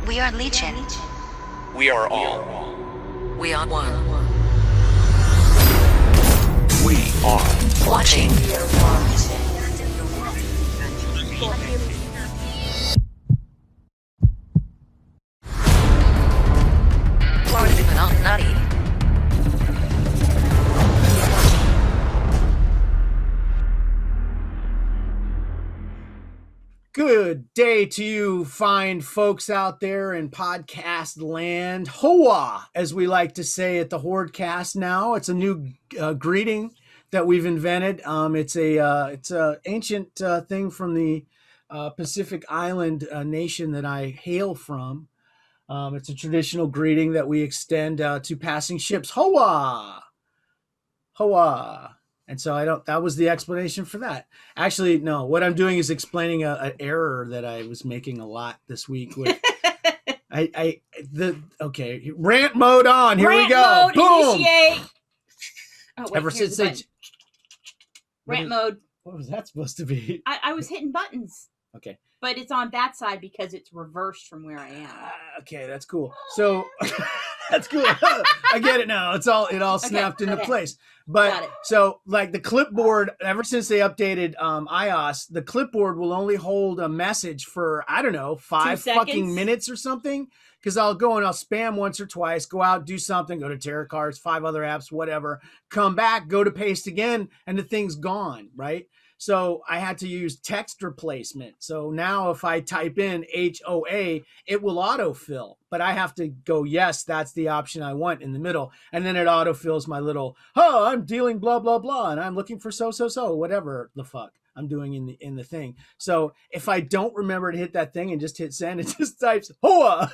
We are Legion. We are all. We are one. We are Watching. Florida not nutty. Good day to you fine folks out there in podcast land. Hoa, as we like to say at the Hoardcast now. It's a new greeting that we've invented. It's a ancient thing from the Pacific Island nation that I hail from. It's a traditional greeting that we extend to passing ships. Hoa! Hoa! And so that was the explanation for that. Actually, no, what I'm doing is explaining an error that I was making a lot this week with okay, rant mode on. Here we go. Mode, boom. Initiate. Oh, wait, Ever since they rant mode. What was that supposed to be? I was hitting buttons. Okay. But it's on that side because it's reversed from where I am. Okay, that's cool. So that's cool. I get it now. It all snapped into place. But so like the clipboard, ever since they updated iOS, the clipboard will only hold a message for, I don't know, 5 fucking minutes or something. Because I'll go and I'll spam once or twice, go out, do something, go to Tarot Cards, 5 other apps, whatever, come back, go to paste again, and the thing's gone, right? So I had to use text replacement. So now if I type in HOA, it will autofill, but I have to go, yes, that's the option I want in the middle. And then it autofills my little, I'm dealing blah, blah, blah. And I'm looking for so, whatever the fuck I'm doing in the thing. So if I don't remember to hit that thing and just hit send, it just types hoa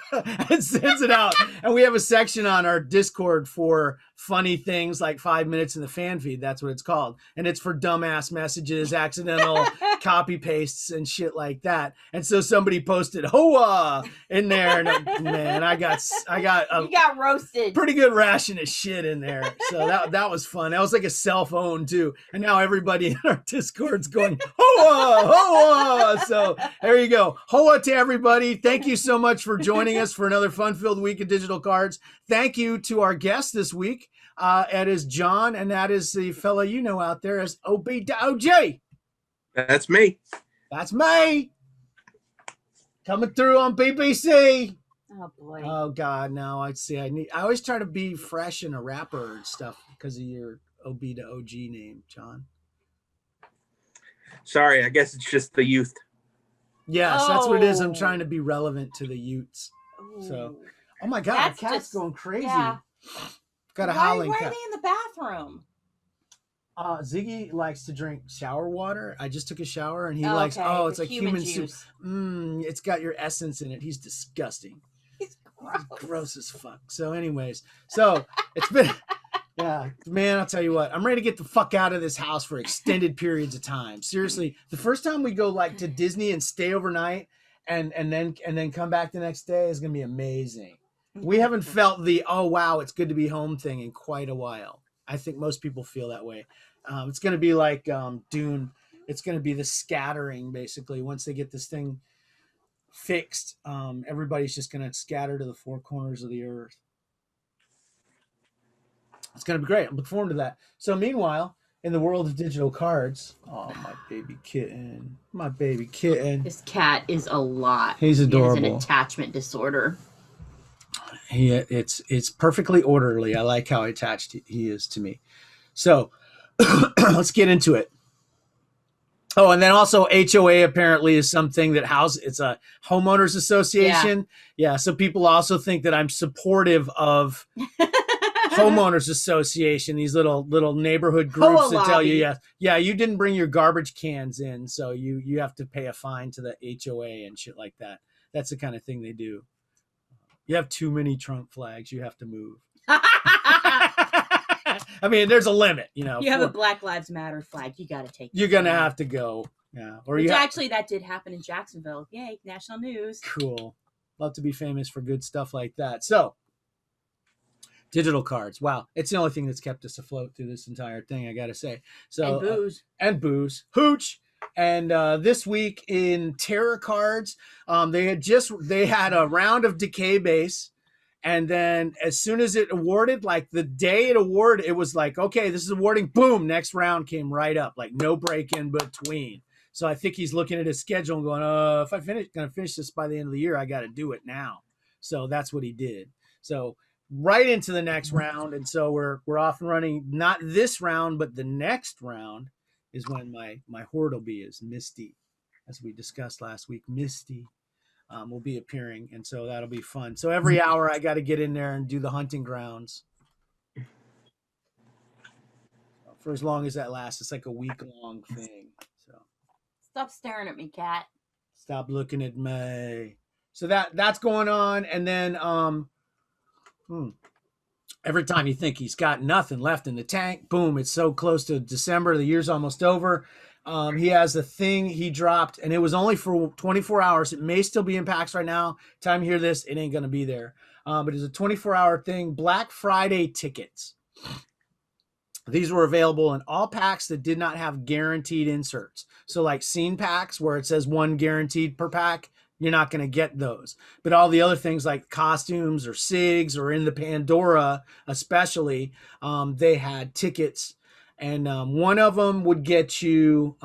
and sends it out. And we have a section on our Discord for funny things like 5 minutes in the fan feed. That's what it's called. And it's for dumbass messages, accidental copy pastes and shit like that. And so somebody posted hoa in there. And man, I got you got roasted. Pretty good ration of shit in there. So that was fun. That was like a cell phone too. And now everybody in our Discord's going hoa, hoa. So there you go. Hoa to everybody. Thank you so much for joining us for another fun-filled week of digital cards. Thank you to our guest this week. It is John, and that is the fella you know out there as ObDaOG. That's me. That's me. Coming through on BBC. Oh boy. Oh God, no! I always try to be fresh and a rapper and stuff because of your ObDaOG name, John. Sorry, I guess it's just the youth. Yes, that's what it is. I'm trying to be relevant to the youths. So, oh my God, the cat's going crazy. Yeah. Got a howling cat. Why are they in the bathroom? Ziggy likes to drink shower water. I just took a shower and he likes, it's like human soup. It's got your essence in it. He's disgusting. He's gross. He's gross as fuck. So anyways, it's been, yeah, man, I'll tell you what, I'm ready to get the fuck out of this house for extended periods of time. Seriously, the first time we go like to Disney and stay overnight and then come back the next day is going to be amazing. We haven't felt the, oh, wow, it's good to be home thing in quite a while. I think most people feel that way. It's going to be like Dune. It's going to be the scattering, basically. Once they get this thing fixed, everybody's just going to scatter to the 4 corners of the earth. It's going to be great. I'm looking forward to that. So meanwhile, in the world of digital cards, oh, my baby kitten. My baby kitten. This cat is a lot. He's adorable. He has an attachment disorder. It's perfectly orderly. I like how attached he is to me. So let's get into it. Oh, and then also HOA apparently is something that it's a homeowners association. Yeah. So people also think that I'm supportive of homeowners association, these little neighborhood groups that tell you, you didn't bring your garbage cans in, so you have to pay a fine to the HOA and shit like that. That's the kind of thing they do. You have too many Trump flags. You have to move. I mean, there's a limit, you know. You have a Black Lives Matter flag. You got to take it. You're going to have to go. Yeah. Actually, that did happen in Jacksonville. Yay, national news. Cool. Love to be famous for good stuff like that. So, digital cards. Wow. It's the only thing that's kept us afloat through this entire thing, I got to say. So, and booze. And booze. Hooch. And this week in Terror Cards, they had a round of Decay Base. And then as soon as it awarded, like the day it awarded, it was like, okay, this is awarding. Boom, next round came right up, like no break in between. So I think he's looking at his schedule and going, if gonna finish this by the end of the year, I got to do it now. So that's what he did. So right into the next round, and so we're off and running. Not this round, but the next round is when my horde will be is Misty, as we discussed last week. Misty will be appearing, and so that'll be fun. So every hour I got to get in there and do the hunting grounds for as long as that lasts. It's like a week-long thing. So Stop staring at me, cat. stop looking at me. So that's going on, and then every time you think he's got nothing left in the tank, boom, it's so close to December, the year's almost over. He has a thing he dropped, and it was only for 24 hours. It may still be in packs right now. Time you hear this, it ain't going to be there. But it's a 24-hour thing. Black Friday tickets. These were available in all packs that did not have guaranteed inserts. So like scene packs where it says one guaranteed per pack, you're not going to get those. But all the other things like costumes or SIGs or in the Pandora especially, they had tickets. And one of them would get you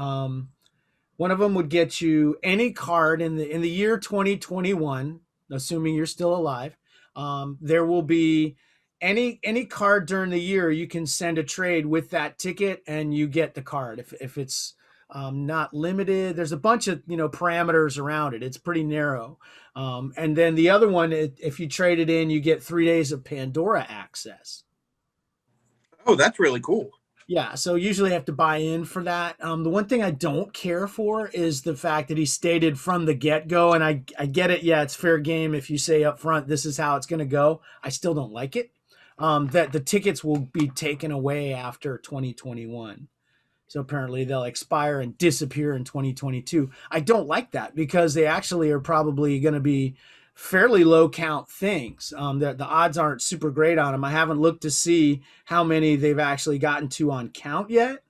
any card in the year 2021, assuming you're still alive. There will be any card during the year. You can send a trade with that ticket and you get the card if it's not limited. There's a bunch of parameters around it. It's pretty narrow. And then the other one, if you trade it in, you get 3 days of Pandora access. Oh, that's really cool. Yeah, so usually I have to buy in for that. The one thing I don't care for is the fact that he stated from the get-go, and I get it, yeah, it's fair game if you say up front, this is how it's going to go. I still don't like it, that the tickets will be taken away after 2021. So apparently they'll expire and disappear in 2022. I don't like that because they actually are probably going to be fairly low count things. The odds aren't super great on them. I haven't looked to see how many they've actually gotten to on count yet.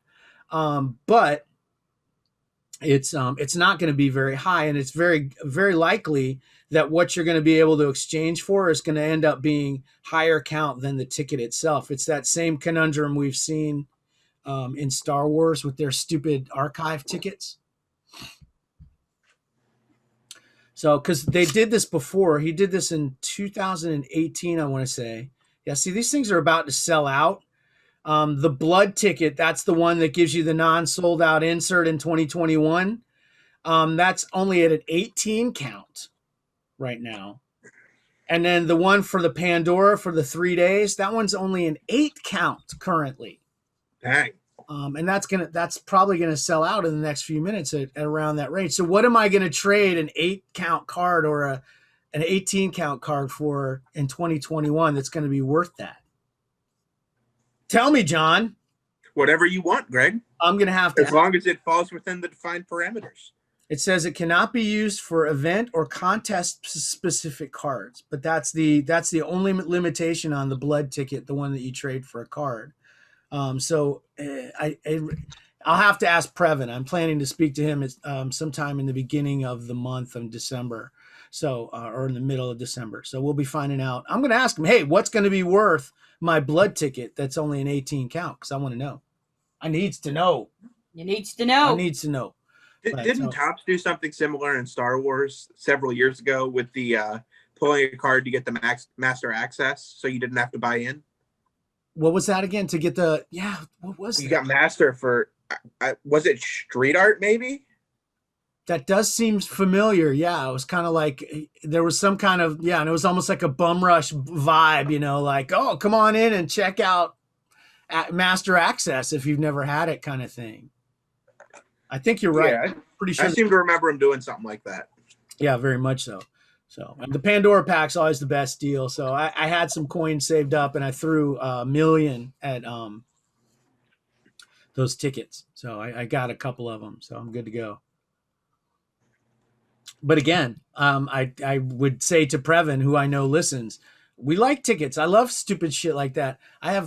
But it's not going to be very high, and it's very, very likely that what you're going to be able to exchange for is going to end up being higher count than the ticket itself. It's that same conundrum we've seen in Star Wars with their stupid archive tickets. So, because they did this before, he did this in 2018, I want to say. Yeah, see, these things are about to sell out. The blood ticket, that's the one that gives you the non-sold out insert in 2021. That's only at an 18 count right now. And then the one for the Pandora for the 3 days, that one's only an 8 count currently. Dang. And that's probably gonna sell out in the next few minutes at around that range. So what am I gonna trade an 8 count card or an 18 count card for in 2021 that's gonna be worth that? Tell me, John. Whatever you want, Greg. I'm gonna have to. As long as it falls within the defined parameters. It says it cannot be used for event or contest specific cards, but that's the only limitation on the blood ticket, the one that you trade for a card. So I'll have to ask Previn. I'm planning to speak to him sometime in the beginning of the month of December, so or in the middle of December. So we'll be finding out. I'm going to ask him, hey, what's going to be worth my blood ticket that's only an 18 count? Because I want to know. I needs to know. You needs to know. I needs to know. Didn't Topps do something similar in Star Wars several years ago with the pulling a card to get the master access, so you didn't have to buy in? What was that again? To get the what was you that? got master for was it street art maybe? That does seem familiar. Yeah, it was kind of like there was some kind of and it was almost like a bum rush vibe, like, oh, come on in and check out master access if you've never had it, kind of thing. I think you're right. Yeah, pretty sure. I seem to remember him doing something like that. Yeah, very much so. So the Pandora pack's always the best deal. So I had some coins saved up and I threw $1 million at those tickets. So I got a couple of them. So I'm good to go. But again, I would say to Previn, who I know listens, We like tickets. I love stupid shit like that. I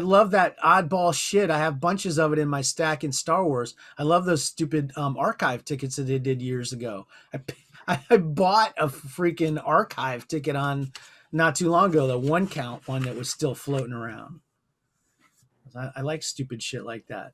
love that oddball shit. I have bunches of it in my stack in Star Wars. I love those stupid archive tickets that they did years ago. I bought a freaking archive ticket on not too long ago, the one count one that was still floating around. I like stupid shit like that.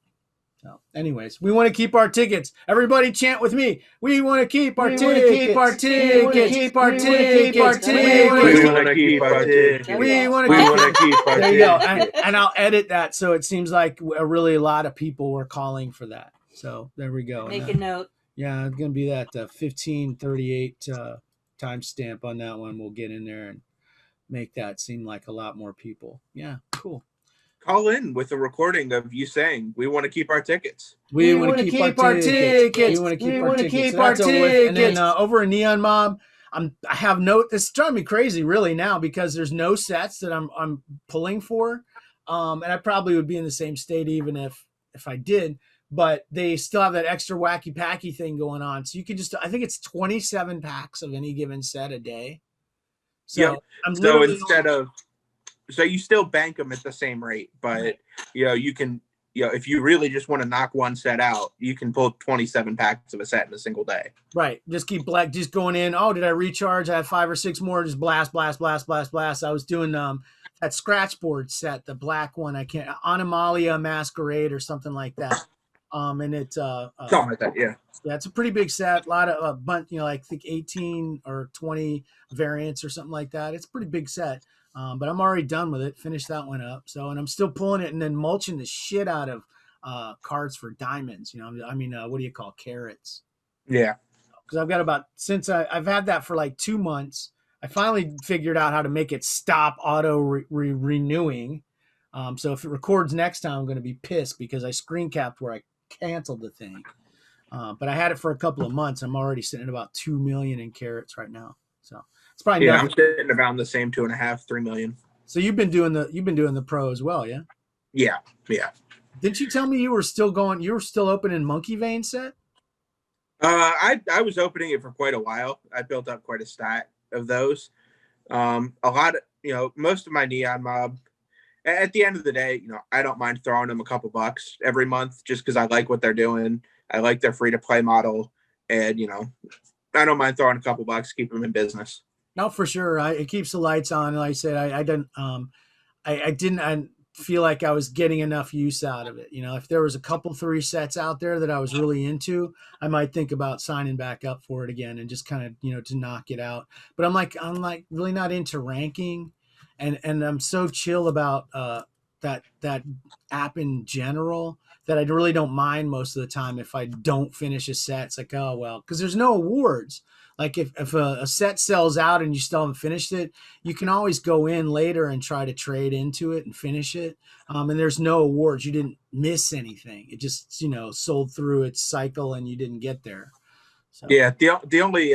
So, anyways, we want to keep our tickets. Everybody chant with me. We want to keep our tickets. Keep our tickets. Keep our tickets. We want to keep our tickets. We want to keep our tickets. There you go. And I'll edit that so it seems like really a lot of people were calling for that. So there we go. Make a note. Yeah, it's going to be that 1538 timestamp on that one. We'll get in there and make that seem like a lot more people. Yeah, cool. Call in with a recording of you saying, we want to keep our tickets. We want to keep our tickets. We want to keep our tickets. And then over in Neon Mob, I have note. This is driving me crazy really now because there's no sets that I'm pulling for. And I probably would be in the same state even if I did. But they still have that extra wacky packy thing going on. So you can just, I think it's 27 packs of any given set a day. So yep. So you still bank them at the same rate, but you can, if you really just want to knock one set out, you can pull 27 packs of a set in a single day. Right. Just keep just going in. Oh, did I recharge? I have 5 or 6 more. Just blast, blast, blast, blast, blast. I was doing that scratch board set, the black one. I can't, Anomalia Masquerade or something like that. And it's something like that, yeah. Yeah, it's a pretty big set. A lot of a bunch, like I think 18 or 20 variants or something like that. It's a pretty big set. But I'm already done with it. Finished that one up. So, and I'm still pulling it and then mulching the shit out of cards for diamonds. What do you call carrots? Yeah. Because I've got since I've had that for like 2 months. I finally figured out how to make it stop auto renewing. So if it records next time, I'm going to be pissed because I screen capped where I canceled the thing. But I had it for a couple of months. I'm already sitting at about 2 million in carrots right now. So it's probably I'm sitting around the same 2.5, 3 million. So you've been doing the pro as well, yeah? Yeah. Didn't you tell me you were still opening Monkey Vein set? I was opening it for quite a while. I built up quite a stack of those. A lot of most of my Neon Mob. At the end of the day, I don't mind throwing them a couple bucks every month just because I like what they're doing. I like their free to play model, and I don't mind throwing a couple bucks, keep them in business. No, for sure. It keeps the lights on. Like I said, I didn't feel like I was getting enough use out of it. If there was a couple 3 sets out there that I was really into, I might think about signing back up for it again and just kind of, to knock it out. But I'm like really not into ranking, and I'm so chill about that app in general that I really don't mind most of the time if I don't finish a set. It's like, oh, well, because there's no awards. Like if a set sells out and you still haven't finished it, you can always go in later and try to trade into it and finish it. And there's no awards. You didn't miss anything. It just, sold through its cycle and you didn't get there. So. Yeah, the only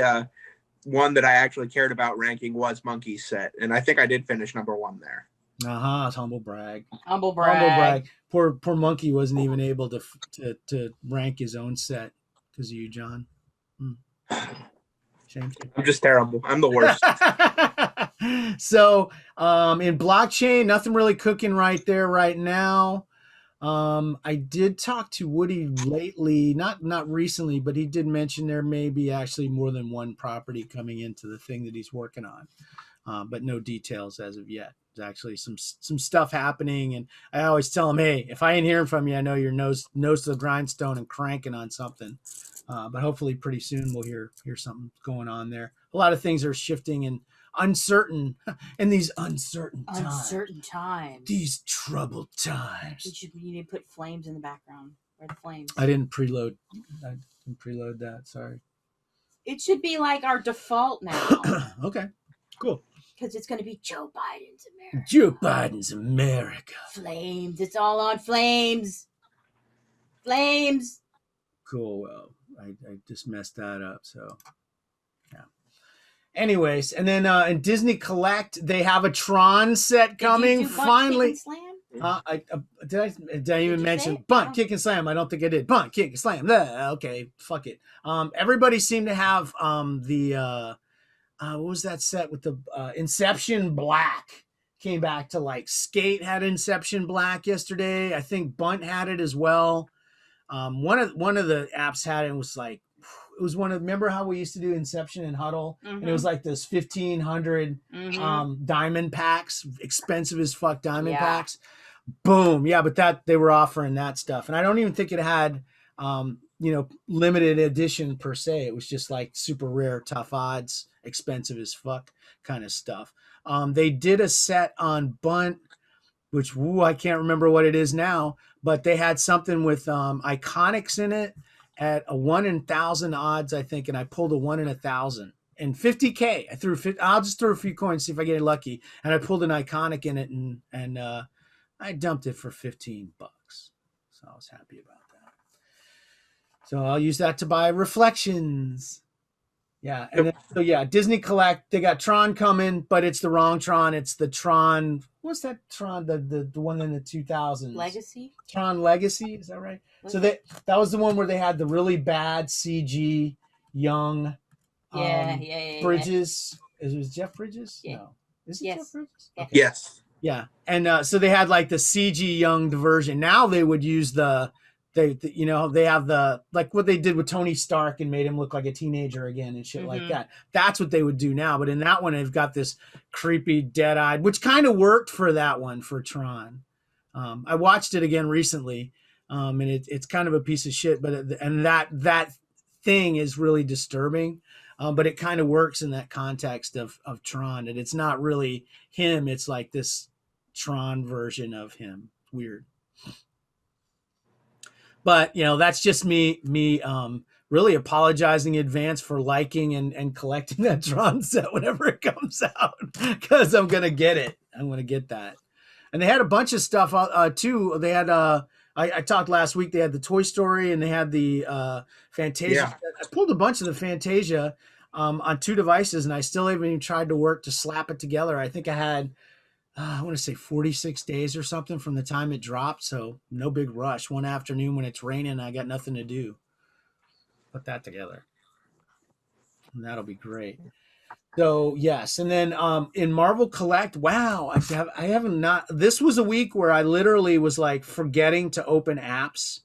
one that I actually cared about ranking was Monkey's set. And I think I did finish number 1 there. Humble brag. Humble brag. Poor Monkey wasn't even able to rank his own set because of you, John. Shame. I'm just terrible. I'm the worst. So in blockchain, nothing really cooking right there right now. I did talk to Woody lately, not recently, but he did mention there may be actually more than one property coming into the thing that he's working on, but no details as of yet. There's actually some stuff happening, and I always tell him, hey, if I ain't hearing from you, I know you're nose to the grindstone and cranking on something. But hopefully pretty soon we'll hear something going on there. A lot of things are shifting and uncertain in these uncertain times. These troubled times. You need to put flames in the background. Where the flames? I didn't preload that. Sorry. It should be like our default now. Okay, cool. Because it's going to be Joe Biden's America. Joe Biden's America. Flames. It's all on flames. Flames. Cool. Well, I just messed that up. So, yeah. Anyways, and then in Disney Collect, they have a Tron set coming. Finally. Did I even mention bunt, kick, and slam? I don't think I did. Bunt, kick, and slam. Okay, fuck it. Everybody seemed to have what was that set with the Inception Black? Came back to like Skate had Inception Black yesterday. I think Bunt had it as well. One of the apps had it. Was like it was one of, remember how we used to do Inception and Huddle, and it was like this 1,500 diamond packs, expensive as fuck diamond packs. Boom, yeah, but that they were offering that stuff, and I don't even think it had limited edition per se. It was just like super rare, tough odds, expensive as fuck kind of stuff. They did a set on Bunt, which I can't remember what it is now, but they had something with iconics in it at a 1 in 1,000 odds, I think, and I pulled a 1 in 1,000 and 50K. I threw I'll just throw a few coins, see if I get lucky, and I pulled an iconic in it, and I dumped it for $15, so I was happy about that. So I'll use that to buy Reflections. Yeah, and then, so yeah, Disney Collect. They got Tron coming, but it's the wrong Tron. It's the Tron. What's that Tron? The one in the 2000s. Legacy. Tron Legacy. Is that right? So that was the one where they had the really bad CG young. Bridges. Is it Jeff Bridges? Yeah. No. Is it Jeff Bridges? Okay. Yes. Yeah, and so they had like the CG young version. Now they would use they have the, like what they did with Tony Stark and made him look like a teenager again and shit like that. That's what they would do now. But in that one, they've got this creepy dead-eyed, which kind of worked for that one for Tron. I watched it again recently, and it's kind of a piece of shit. But that thing is really disturbing. But it kind of works in that context of Tron, and it's not really him. It's like this Tron version of him. Weird. But, that's just me really apologizing in advance for liking and collecting that Tron set whenever it comes out, because I'm going to get it. I'm going to get that. And they had a bunch of stuff too. They had, I talked last week, they had the Toy Story and they had the Fantasia. Yeah. I pulled a bunch of the Fantasia on 2 devices, and I still haven't even tried to work to slap it together. I think I had, I want to say 46 days or something from the time it dropped. So no big rush. One afternoon when it's raining, I got nothing to do. Put that together. And that'll be great. So yes. And then in Marvel Collect, wow, I haven't this was a week where I literally was like forgetting to open apps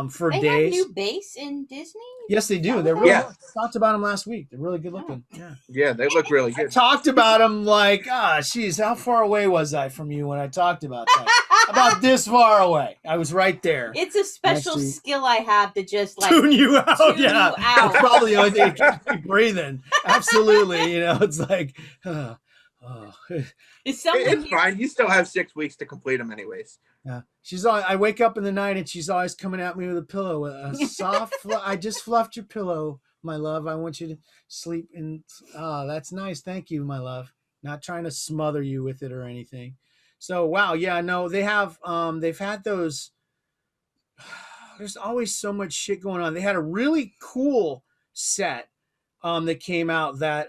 for days. They have new base in Disney? Yes, they do. They're really good. Talked about them last week. They're really good looking. Yeah, they look really good. I talked about them like, geez, how far away was I from you when I talked about that? About this far away. I was right there. It's a special skill I have to just like tune you out. That's probably the only thing that keeps me breathing. Absolutely. It's like, it's fine. You still have 6 weeks to complete them anyways. Yeah, I wake up in the night and she's always coming at me with a pillow, a soft. I just fluffed your pillow, my love. I want you to sleep in. Oh, that's nice. Thank you, my love. Not trying to smother you with it or anything. So wow, yeah, no, they have. They've had those. There's always so much shit going on. They had a really cool set, that came out. That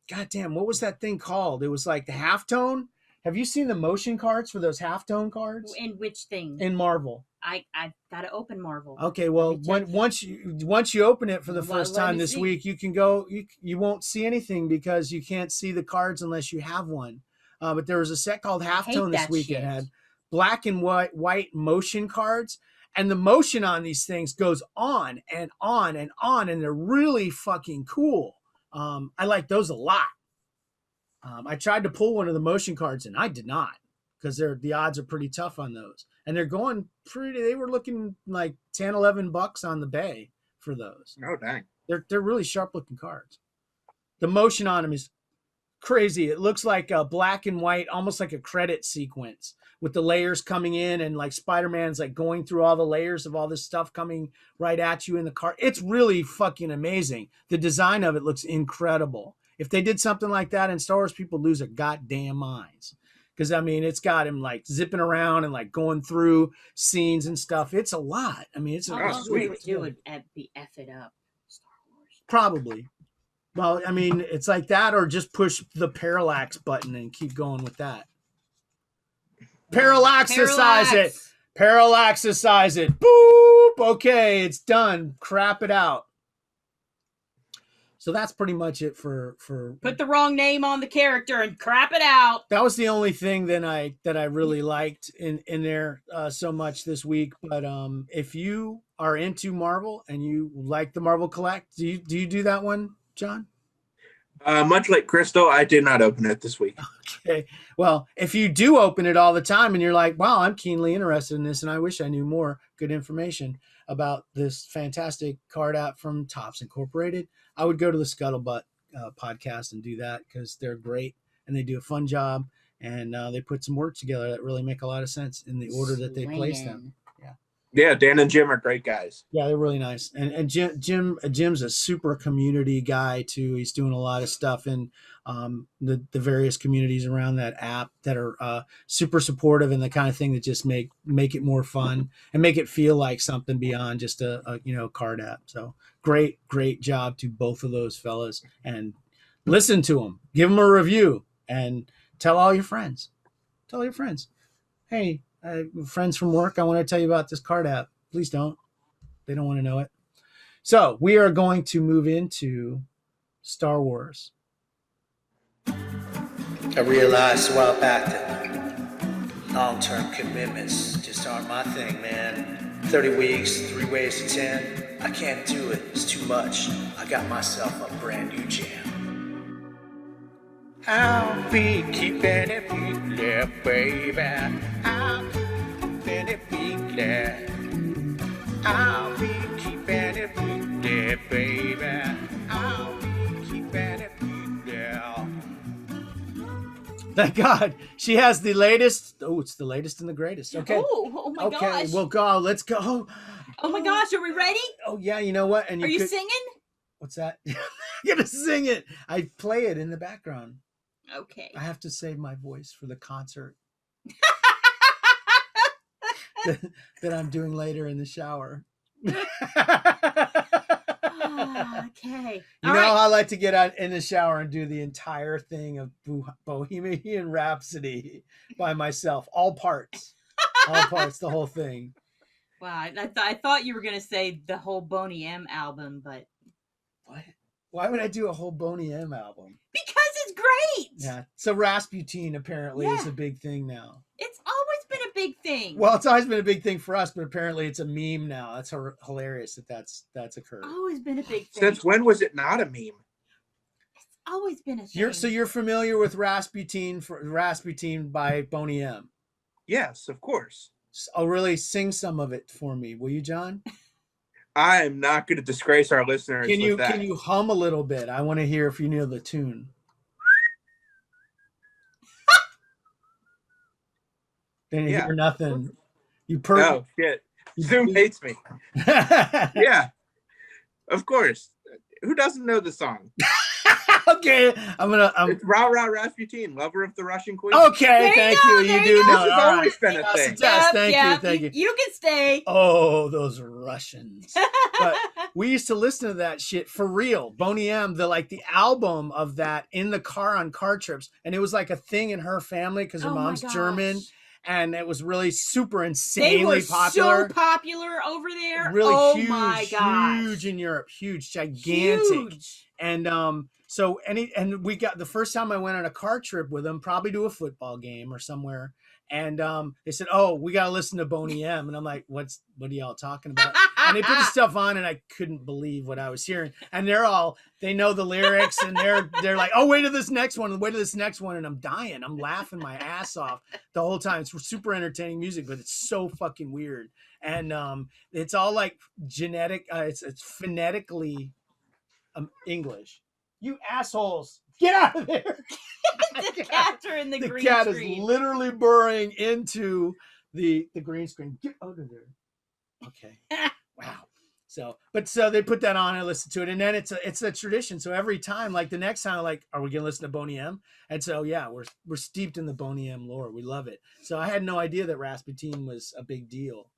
goddamn, what was that thing called? It was like the halftone. Have you seen the motion cards for those halftone cards? In which thing? In Marvel. I've got to open Marvel. Okay, well, once you open it for the first time this week, you can go. You won't see anything because you can't see the cards unless you have one. But there was a set called Halftone this week. It had black and white motion cards, and the motion on these things goes on and on and on, and they're really fucking cool. I like those a lot. I tried to pull one of the motion cards and I did not, because the odds are pretty tough on those. And they're going they were looking like $10-11 on the bay for those. Oh, dang. They're really sharp looking cards. The motion on them is crazy. It looks like a black and white, almost like a credit sequence with the layers coming in, and like Spider-Man's like going through all the layers of all this stuff coming right at you in the card. It's really fucking amazing. The design of it looks incredible. If they did something like that in Star Wars, people lose their goddamn minds. Because, I mean, it's got him, like, zipping around and, like, going through scenes and stuff. It's a lot. I mean, it's a lot. Sweet. It would be F it up. Star Wars. Probably. Well, I mean, it's like that, or just push the parallax button and keep going with that. Parallaxicize it. Parallaxicize it. Boop. Okay, it's done. Crap it out. So that's pretty much it for Put the wrong name on the character and crap it out. that was the only thing that I really liked in there so much this week. But if you are into Marvel and you like the Marvel Collect, do you do that one, John? Much like Crystal, I did not open it this week. Okay. Well, if you do open it all the time and you're like, wow, I'm keenly interested in this and I wish I knew more good information about this fantastic card app from Topps Incorporated, I would go to the Scuttlebutt podcast and do that because they're great and they do a fun job and they put some work together that really make a lot of sense in the order that they place them. Yeah, Dan and Jim are great guys. Yeah, they're really nice. And Jim's a super community guy too. He's doing a lot of stuff in the various communities around that app that are super supportive and the kind of thing that just make it more fun and make it feel like something beyond just a card app. So great job to both of those fellas. And listen to them, give them a review, and tell all your friends. Tell your friends, hey. Friends from work, I want to tell you about this card app. Please don't. They don't want to know it. So we are going to move into Star Wars. I realized a while back that long-term commitments just aren't my thing, man. 30 weeks, 3 ways to 10. I can't do it. It's too much. I got myself a brand new jam. I'll be keeping it real, baby. I'll be keeping it real. I'll be keeping it real, baby. I'll be keeping it real. Thank God she has the latest. Oh, it's the latest and the greatest. Okay. Oh my okay, gosh. we'll go. Let's go. Oh my gosh, are we ready? Oh yeah, you know what? And Are you singing? What's that? I'm gonna sing it. I play it in the background. Okay. I have to save my voice for the concert that I'm doing later in the shower. Okay. You know, I like to get out in the shower and do the entire thing of Bohemian Rhapsody by myself, all parts, the whole thing. Wow, I thought you were gonna say the whole Boney M album, but what? Why would I do a whole Boney M album? Because it's great. Yeah. So Rasputin apparently is a big thing now. It's always been a big thing. Well, it's always been a big thing for us, but apparently it's a meme now. That's hilarious that's occurred. Always been a big thing. Since when was it not a meme? It's always been a thing. So you're familiar with Rasputin by Boney M? Yes, of course. Oh, really? Sing some of it for me, will you, John? I am not going to disgrace our listeners. Can you with that. Can you hum a little bit? I want to hear if you know the tune. Didn't hear nothing. You No shit. Zoom hates me. Yeah, of course. Who doesn't know the song? Okay, It's Rah Rah Rasputin, lover of the Russian queen. Okay, thank you. You do know. This has always been a thing. Yes, thank you. You can stay. Oh, those Russians. But we used to listen to that shit for real. Boney M, the album of that in the car on car trips. And it was like a thing in her family because her mom's German. And it was really super insanely popular. So popular over there. Really huge, my gosh. huge in Europe, huge, gigantic. Huge. And we got the first time I went on a car trip with them, probably to a football game or somewhere. And they said, "Oh, we gotta listen to Boney M." And I'm like, "What are y'all talking about?" And they put the stuff on, and I couldn't believe what I was hearing. And they know the lyrics, and they're like, "Oh, wait to this next one, and I'm dying. I'm laughing my ass off the whole time. It's super entertaining music, but it's so fucking weird. And it's all like genetic. It's phonetically English. You assholes, get out of there! The cats are in the green screen. The cat is literally burrowing into the green screen. Get out of there. Okay. Wow. So they put that on and listen to it, and then it's a tradition. So every time, like the next time, like, are we gonna listen to Boney M? And so yeah, we're steeped in the Boney M lore. We love it. So I had no idea that Rasputin was a big deal.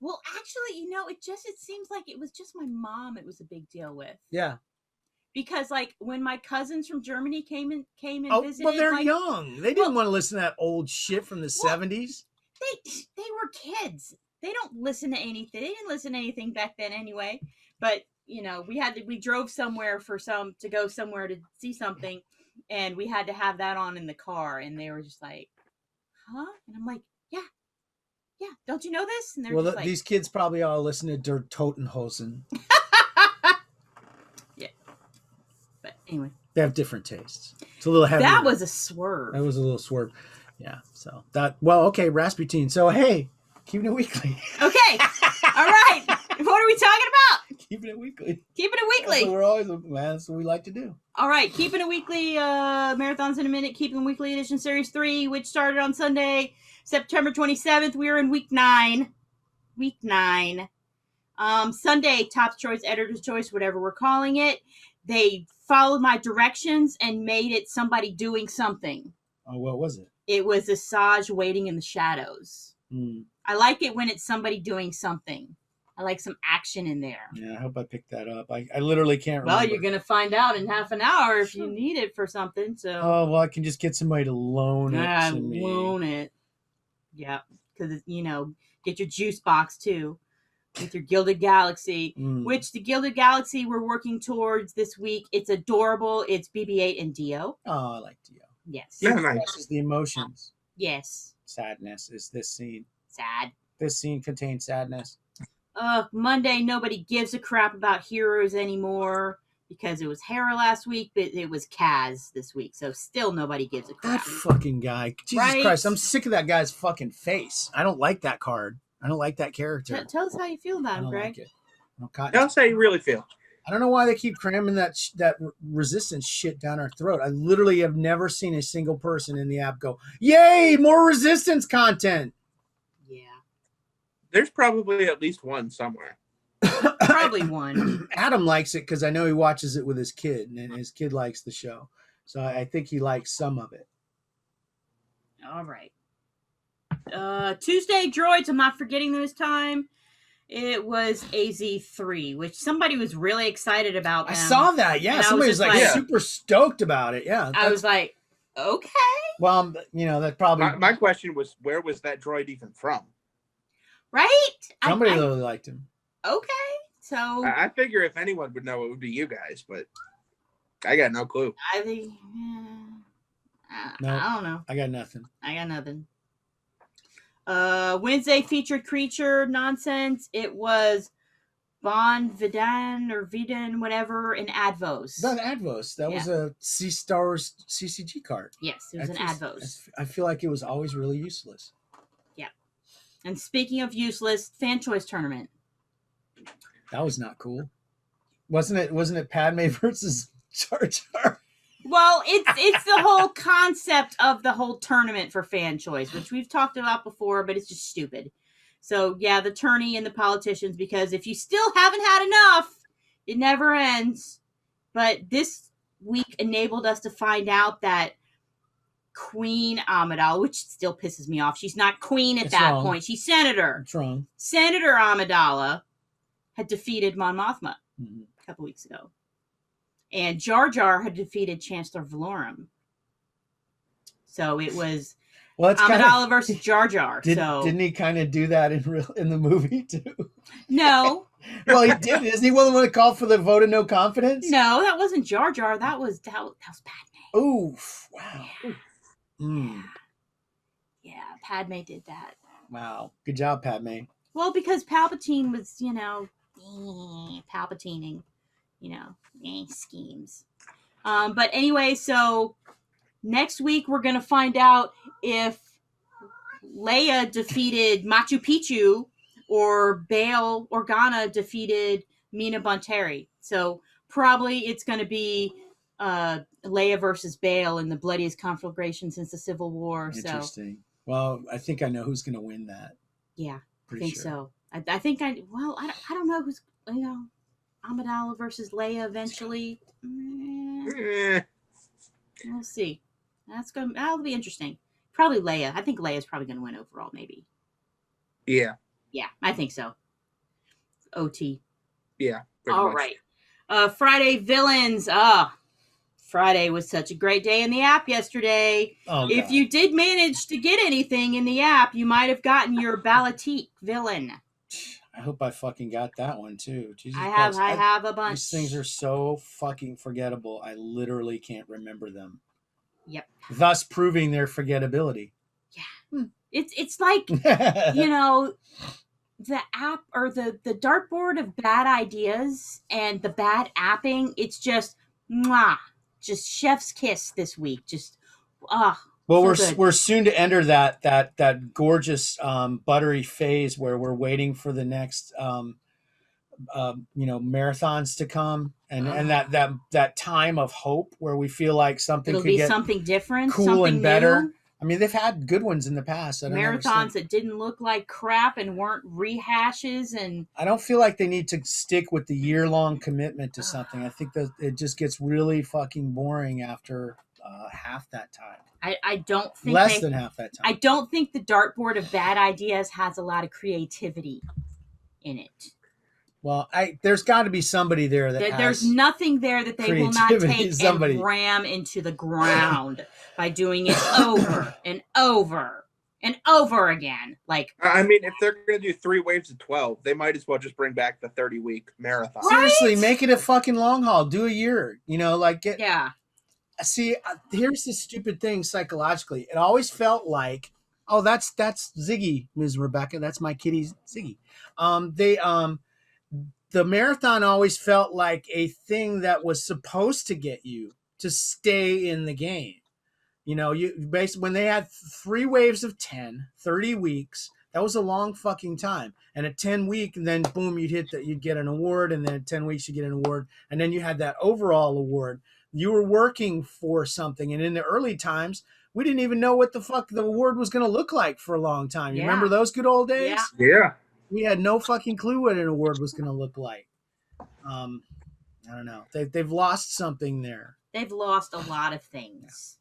Well, actually, it seems like it was just my mom. It was a big deal with. Yeah. Because like when my cousins from Germany came and visited, well, they're young. They didn't want to listen to that old shit from the 70s. They were kids. They don't listen to anything. They didn't listen to anything back then anyway. But we drove somewhere to go somewhere to see something, and we had to have that on in the car, and they were just like, huh? And I'm like, yeah, don't you know this? And they're just like, these kids probably all listen to Der Totenhosen. yeah. But anyway, they have different tastes. It's a little heavy. That was a swerve. That was a little swerve. Yeah. So okay, Rasputin. So hey, keeping it weekly. Okay. All right. What are we talking about? Keeping it weekly. Keeping it weekly. That's what we're always, man. That's what we like to do. All right, keeping it weekly. Marathons in a minute. Keeping it weekly edition series 3, which started on Sunday, September 27th. We are in week 9. Week 9. Sunday, top choice, editor's choice, whatever we're calling it. They followed my directions and made it somebody doing something. Oh, what was it? It was Asajj waiting in the shadows. I like it when it's somebody doing something. I like some action in there. Yeah, I hope I picked that up. I literally can't remember. Well, you're going to find out in half an hour if you need it for something. So. Oh, well, I can just get somebody to loan it to me. Loan it. Yeah, because, get your juice box, too, with your Gilded Galaxy, which the Gilded Galaxy we're working towards this week. It's adorable. It's BB-8 and Dio. Oh, I like Dio. Yes. Yeah, nice. Expresses the emotions. Yes. Sadness is this scene. Sad. This scene contains sadness. Monday, nobody gives a crap about heroes anymore because it was Hera last week, but it was Kaz this week. So still nobody gives a crap. That fucking guy. Jesus Christ. I'm sick of that guy's fucking face. I don't like that card. I don't like that character. Tell us how you feel about him, Greg. Like Tell us how you really feel. I don't know why they keep cramming that resistance shit down our throat. I literally have never seen a single person in the app go, yay, more resistance content. Yeah. There's probably at least one somewhere. Probably one. Adam likes it because I know he watches it with his kid, and his kid likes the show. So I think he likes some of it. All right. Tuesday droids. I'm not forgetting this time. It was AZ3, which somebody was really excited about. I saw that. Yeah, somebody was like super stoked about it. Yeah, I was like, okay. Well, that probably. My question was, where was that droid even from? Right? Somebody really liked him. Okay, so I figure if anyone would know, it would be you guys, but I got no clue. I think. No, I don't know. I got nothing. Wednesday featured creature nonsense. It was Von Vidan or Vidan, whatever, in Advos. Not Advos. That was a Sea Stars CCG card. Yes, it was an Advos. I feel like it was always really useless. Yeah. And speaking of useless, fan choice tournament. That was not cool. Wasn't it Padme versus Jar Jar? Well, it's the whole concept of the whole tournament for fan choice, which we've talked about before, but it's just stupid. So, yeah, the tourney and the politicians, because if you still haven't had enough, it never ends. But this week enabled us to find out that Queen Amidala, which still pisses me off, she's not queen at that point. She's senator. That's wrong. Senator Amidala had defeated Mon Mothma a couple weeks ago. And Jar Jar had defeated Chancellor Valorum. So it was Amidala versus Jar Jar. Didn't he kind of do that in the movie too? No. Well, he did. Isn't he one that called for the vote of no confidence? No, that wasn't Jar Jar. That was Padme. Oof! Wow. Yeah. Yeah, Padme did that. Wow. Good job, Padme. Well, because Palpatine was, Palpatining, schemes. But anyway, so next week we're going to find out if Leia defeated Machu Picchu or Bail Organa defeated Mina Bonteri. So probably it's going to be Leia versus Bail in the bloodiest conflagration since the Civil War. Interesting. Well, I think I know who's going to win that. Yeah, I think so. I don't know who's, Amidala versus Leia eventually. We'll see. That'll be interesting. Probably Leia. I think Leia's probably going to win overall, maybe. Yeah. Yeah, I think so. OT. Yeah. All right. Friday villains. Friday was such a great day in the app yesterday. Oh, if you did manage to get anything in the app, you might have gotten your Balatique villain. I hope I fucking got that one too. Jesus I Christ. have a bunch. These things are so fucking forgettable. I literally can't remember them. Yep. Thus proving their forgettability. It's like, you know, the app or the dartboard of bad ideas and the bad apping. It's just just chef's kiss this week. Just well, so we're soon to enter that gorgeous buttery phase where we're waiting for the next marathons to come and that time of hope where we feel like something it'll could be get something different, cool something and better. new. I mean, they've had good ones in the past. Marathons that didn't look like crap and weren't rehashes, and I don't feel like they need to stick with the year-long commitment to something. I think that it just gets really fucking boring after half that time. I don't think less than half that time. I don't think the dartboard of bad ideas has a lot of creativity in it. Well, there's got to be somebody there that there's nothing there that they will not take and ram into the ground by doing it over and over and over again. Like, I mean, if they're going to do 3 waves of 12, they might as well just bring back the 30-week marathon. Seriously, make it a fucking long haul. Do a year. You know, like See, here's the stupid thing psychologically. It always felt like, oh, that's Ziggy, Ms. Rebecca. That's my kitty Ziggy. The marathon always felt like a thing that was supposed to get you to stay in the game. You know, when they had 3 waves of 10, 30 weeks, that was a long fucking time. And at 10 week, and then boom, you'd get an award, and then at 10 weeks you get an award, and then you had that overall award. You were working for something, and in the early times, we didn't even know what the fuck the award was going to look like for a long time. You remember those good old days? Yeah. We had no fucking clue what an award was going to look like. I don't know. They've lost something there. They've lost a lot of things.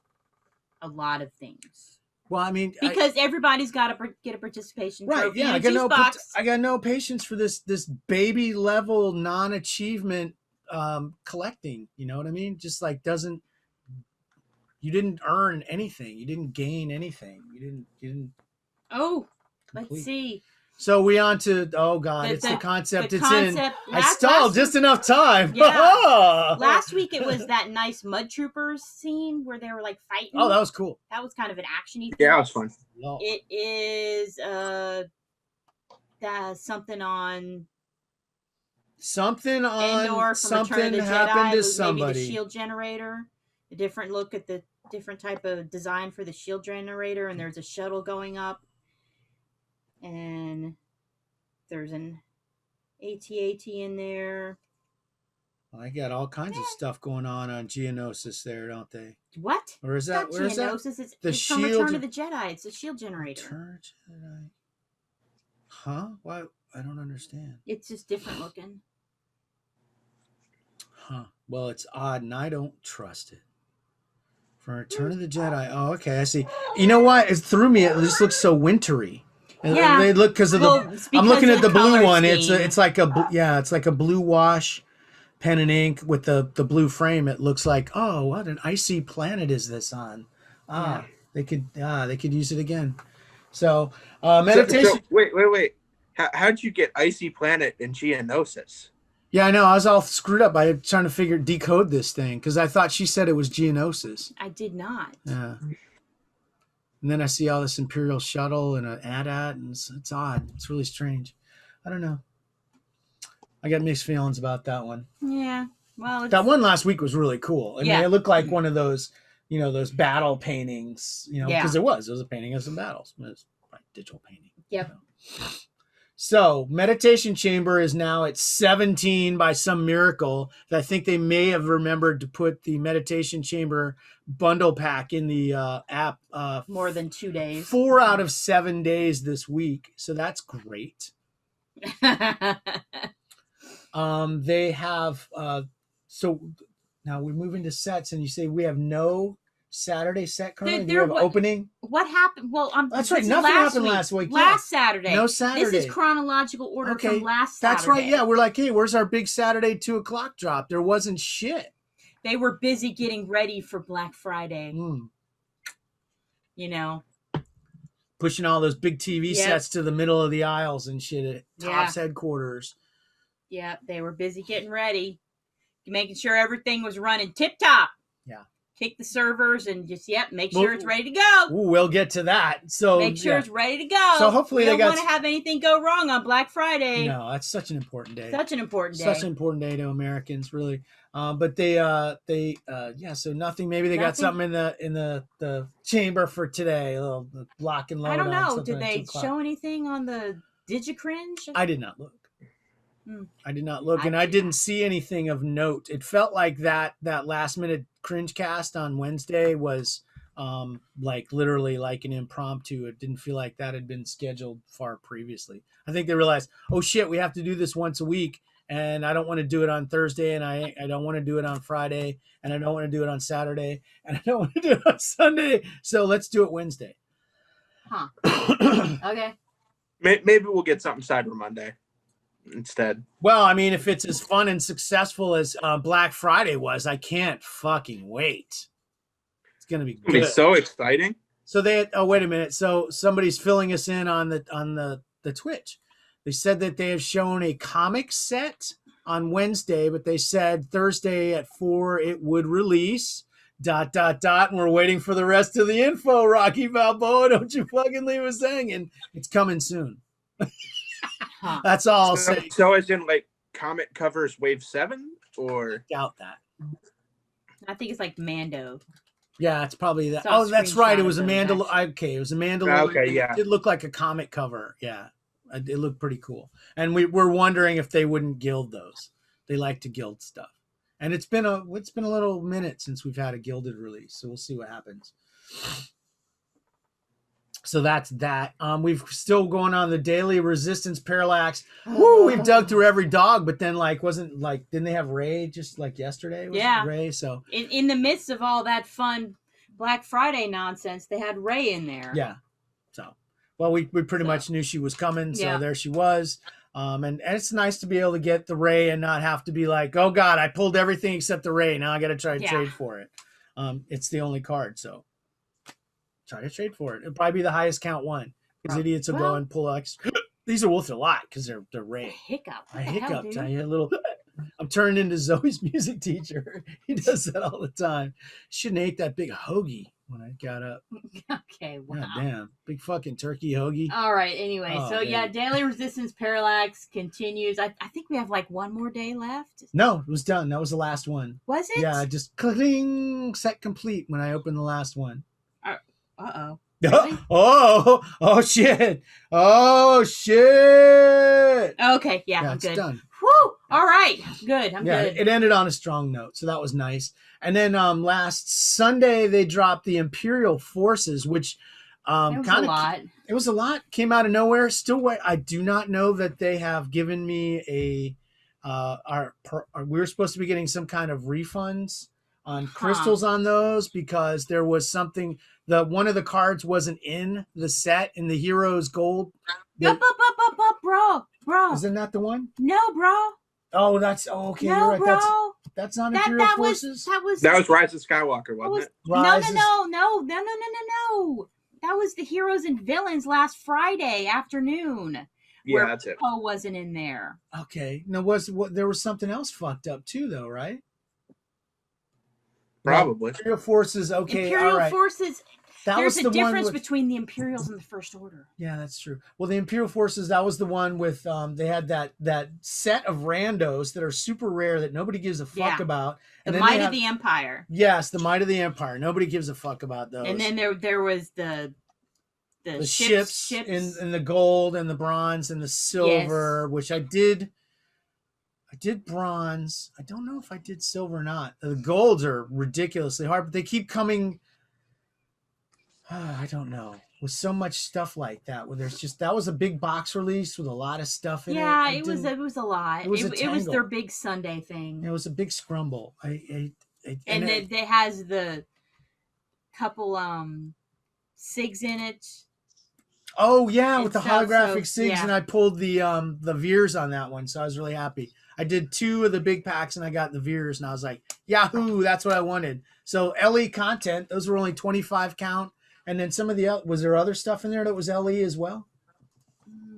A lot of things. Well, I mean, because everybody's got to get a participation trophy. Yeah, I got no patience for this baby level non-achievement collecting. You know what I mean? Just like you didn't earn anything. You didn't gain anything. You didn't. Oh, complete. Let's see. So we on to it's the concept. I stalled just enough time. Yeah. Last week it was that nice Mud Troopers scene where they were like fighting. Oh, that was cool. That was kind of an actiony thing. Yeah, it was fun. It is something on Endor from something Return of the happened Jedi, to somebody. Maybe the shield generator. A different look at the different type of design for the shield generator, and there's a shuttle going up. And there's an AT-AT in there. I got all kinds of stuff going on Geonosis there, don't they? What? Or is that? Where is that? It's from Return of the Jedi. It's a shield generator. Return of Jedi. Huh? Why? I don't understand. It's just different looking. Huh. Well, it's odd, and I don't trust it. For Return of the Jedi. Oh, okay. I see. You know what? It threw me. It just looks so wintry. Yeah, they look because I'm looking at the blue one. It's like a blue wash pen and ink with the blue frame. It looks like, oh, what an icy planet is this on? They could use it again. So meditation. So, wait. How'd you get icy planet in Geonosis? Yeah, I know. I was all screwed up by trying to decode this thing because I thought she said it was Geonosis. I did not. Yeah. And then I see all this Imperial shuttle and an AT-AT, and it's odd. It's really strange. I don't know. I got mixed feelings about that one. Yeah. Well, that one last week was really cool. I mean, it looked like one of those, those battle paintings, because it was a painting of some battles. It was digital painting. Yep. So meditation chamber is now at 17 by some miracle. I think they may have remembered to put the meditation chamber bundle pack in the app. More than 2 days. 4 out of 7 days this week. So that's great. They have, so now we move into sets and you say we have no Saturday set currently. We have opening. What happened? Well, that's right. Nothing happened last week. Last Saturday. No Saturday. This is chronological order from last Saturday. That's right. Yeah, we're like, hey, where's our big Saturday 2:00 drop? There wasn't shit. They were busy getting ready for Black Friday. pushing all those big TV Yep. sets to the middle of the aisles and shit at Topps headquarters. Yeah, they were busy getting ready, making sure everything was running tip top. Yeah. Kick the servers and just make sure it's ready to go. Ooh, we'll get to that. So Make sure it's ready to go. So hopefully we they don't got want to have anything go wrong on Black Friday. No, that's such an important day. Such an important day. Such an important day to Americans, really. But they so nothing. Maybe they got something in the chamber for today. A little block and load. I don't know. Did Did they show anything on the DigiCringe? I did not look. I did not look, and I didn't see anything of note. It felt like that last minute cringe cast on Wednesday was like literally like an impromptu. It didn't feel like that had been scheduled far previously. I think they realized, oh shit, we have to do this once a week, and I don't want to do it on Thursday, and I don't want to do it on Friday, and I don't want to do it on Saturday, and I don't want to do it on Sunday. So let's do it Wednesday. Huh. Okay. Maybe we'll get something Cyber Monday instead. Well, I mean, if it's as fun and successful as Black Friday was, I can't fucking wait. It's gonna be good. It's so exciting. So wait a minute. So somebody's filling us in on the Twitch. They said that they have shown a comic set on Wednesday, but they said Thursday at 4 it would release. ... And we're waiting for the rest of the info. Rocky Balboa, don't you fucking leave us hanging. It's coming soon. That's all I'll say. So as in like comic covers wave 7 or doubt that. I think it's like Mando. Yeah, it's probably that. Saw a Oh, that's right. It was a screenshot of Mandalorian. Okay, it was a Mandalorian. Okay, yeah. It looked like a comic cover. Yeah, it looked pretty cool. And we're wondering if they wouldn't gild those. They like to gild stuff. And it's been a little minute since we've had a gilded release, so we'll see what happens. So that's that. We've still going on the daily resistance parallax. Woo, we've dug through every dog, but then didn't they have Ray just like yesterday? Yeah, Ray. So in the midst of all that fun Black Friday nonsense, they had Ray in there. Yeah. So well, we pretty much knew she was coming, so there she was. And it's nice to be able to get the Ray and not have to be like, oh God, I pulled everything except the Ray. Now I got to try to trade for it. It's the only card, so try to trade for it. It'll probably be the highest count one because idiots will go and pull extra. These are worth a lot because they're Ray. I hiccuped. I had a little. I'm turning into Zoe's music teacher. He does that all the time. Shouldn't have ate that big hoagie when I got up. Okay, wow. God damn, big fucking turkey hoagie. All right. Anyway, baby. daily resistance parallax continues. I think we have like one more day left. No, it was done. That was the last one. Was it? Yeah, just cling, set complete when I opened the last one. Uh-oh. Really? Oh shit. Oh shit. Okay, yeah, I'm it's good. Done. Whew. All right. Good. I'm good. It ended on a strong note, so that was nice. And then last Sunday they dropped the Imperial Forces, which it was a lot. It was a lot. Came out of nowhere. Still, I do not know that they have given me a. We were supposed to be getting some kind of refunds on crystals on those because there was something. One of the cards wasn't in the set in the Heroes Gold. Bro. Isn't that the one? No, bro. Oh, that's okay. No, you're right. bro. That's not Imperial Forces. That was Rise of Skywalker, wasn't it? No. That was the Heroes and Villains last Friday afternoon. Yeah, that's it. Poe wasn't in there. Okay. No, there was something else fucked up too, though, right? Probably. Imperial Forces. Okay. Imperial all right. Forces. There's a difference with, between the Imperials and the First Order. Yeah, that's true. Well, the Imperial Forces, that was the one with they had that set of randos that are super rare that nobody gives a fuck about. And the Might of the Empire. Yes, the Might of the Empire. Nobody gives a fuck about those. And then there was the ships in the gold and the bronze and the silver, which I did bronze. I don't know if I did silver or not. The golds are ridiculously hard, but they keep coming. I don't know. With so much stuff like that, where that was a big box release with a lot of stuff in it. Yeah, it was a lot. It was their big Sunday thing. It was a big scrumble. And it has the couple SIGs in it. Oh yeah, with the holographic SIGs, yeah. and I pulled the Veers on that one, so I was really happy. I did 2 of the big packs, and I got the Veers, and I was like, Yahoo! That's what I wanted. So LE content; those were only 25 count, And then some of was there other stuff in there that was LE as well?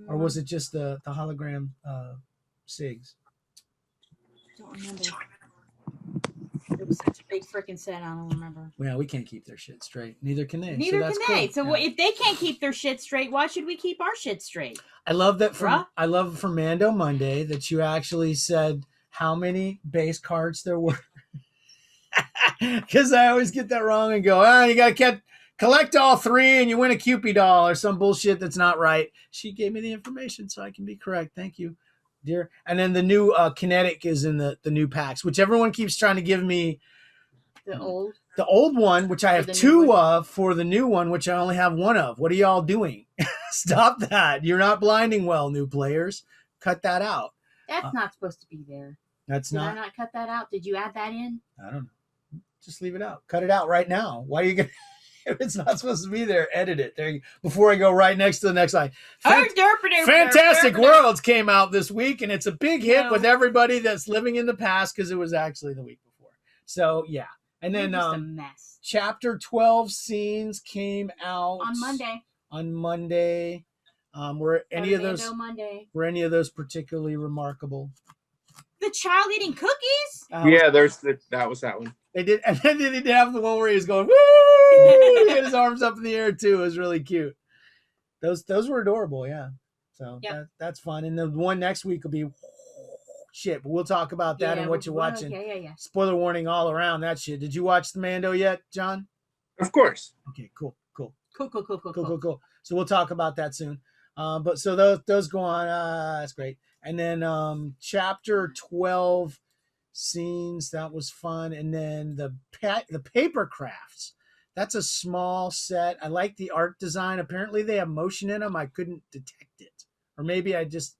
Or was it just the hologram SIGs? Don't remember. It was such a big freaking set. I don't remember. Well, we can't keep their shit straight. Neither can they. Neither so can they. So if they can't keep their shit straight, why should we keep our shit straight? I love that I love from Mando Monday that you actually said how many base cards there were. Because I always get that wrong and go, you got to collect all 3 and you win a Cupid doll or some bullshit that's not right. She gave me the information so I can be correct. Thank you, dear. And then the new kinetic is in the new packs, which everyone keeps trying to give me. The old one, which I have 2 of, for the new one, which I only have 1 of. What are y'all doing? Stop that. You're not blinding well, new players. Cut that out. That's not supposed to be there. Did I not cut that out? Did you add that in? I don't know. Just leave it out. Cut it out right now. Why are you going to? If it's not supposed to be there, edit it. There before I go right next to the next line. Fantastic Worlds came out this week, and it's a big hit with everybody that's living in the past because it was actually the week before. So, yeah. And then a mess. Chapter 12 scenes came out on Monday. Were any of those particularly remarkable? The child eating cookies? That was that one. They did, and then they did have the one where he was going, woo! He had his arms up in the air too. It was really cute. Those were adorable, yeah. So that's fun. And the one next week will be shit, but we'll talk about that and what you're watching. Yeah. Spoiler warning all around that shit. Did you watch the Mando yet, John? Of course. Okay, cool. Cool. So we'll talk about that soon. But so those go on. That's great. And then chapter 12 scenes, that was fun. And then the paper crafts. That's a small set. I like the art design. Apparently they have motion in them. I couldn't detect it. Or maybe the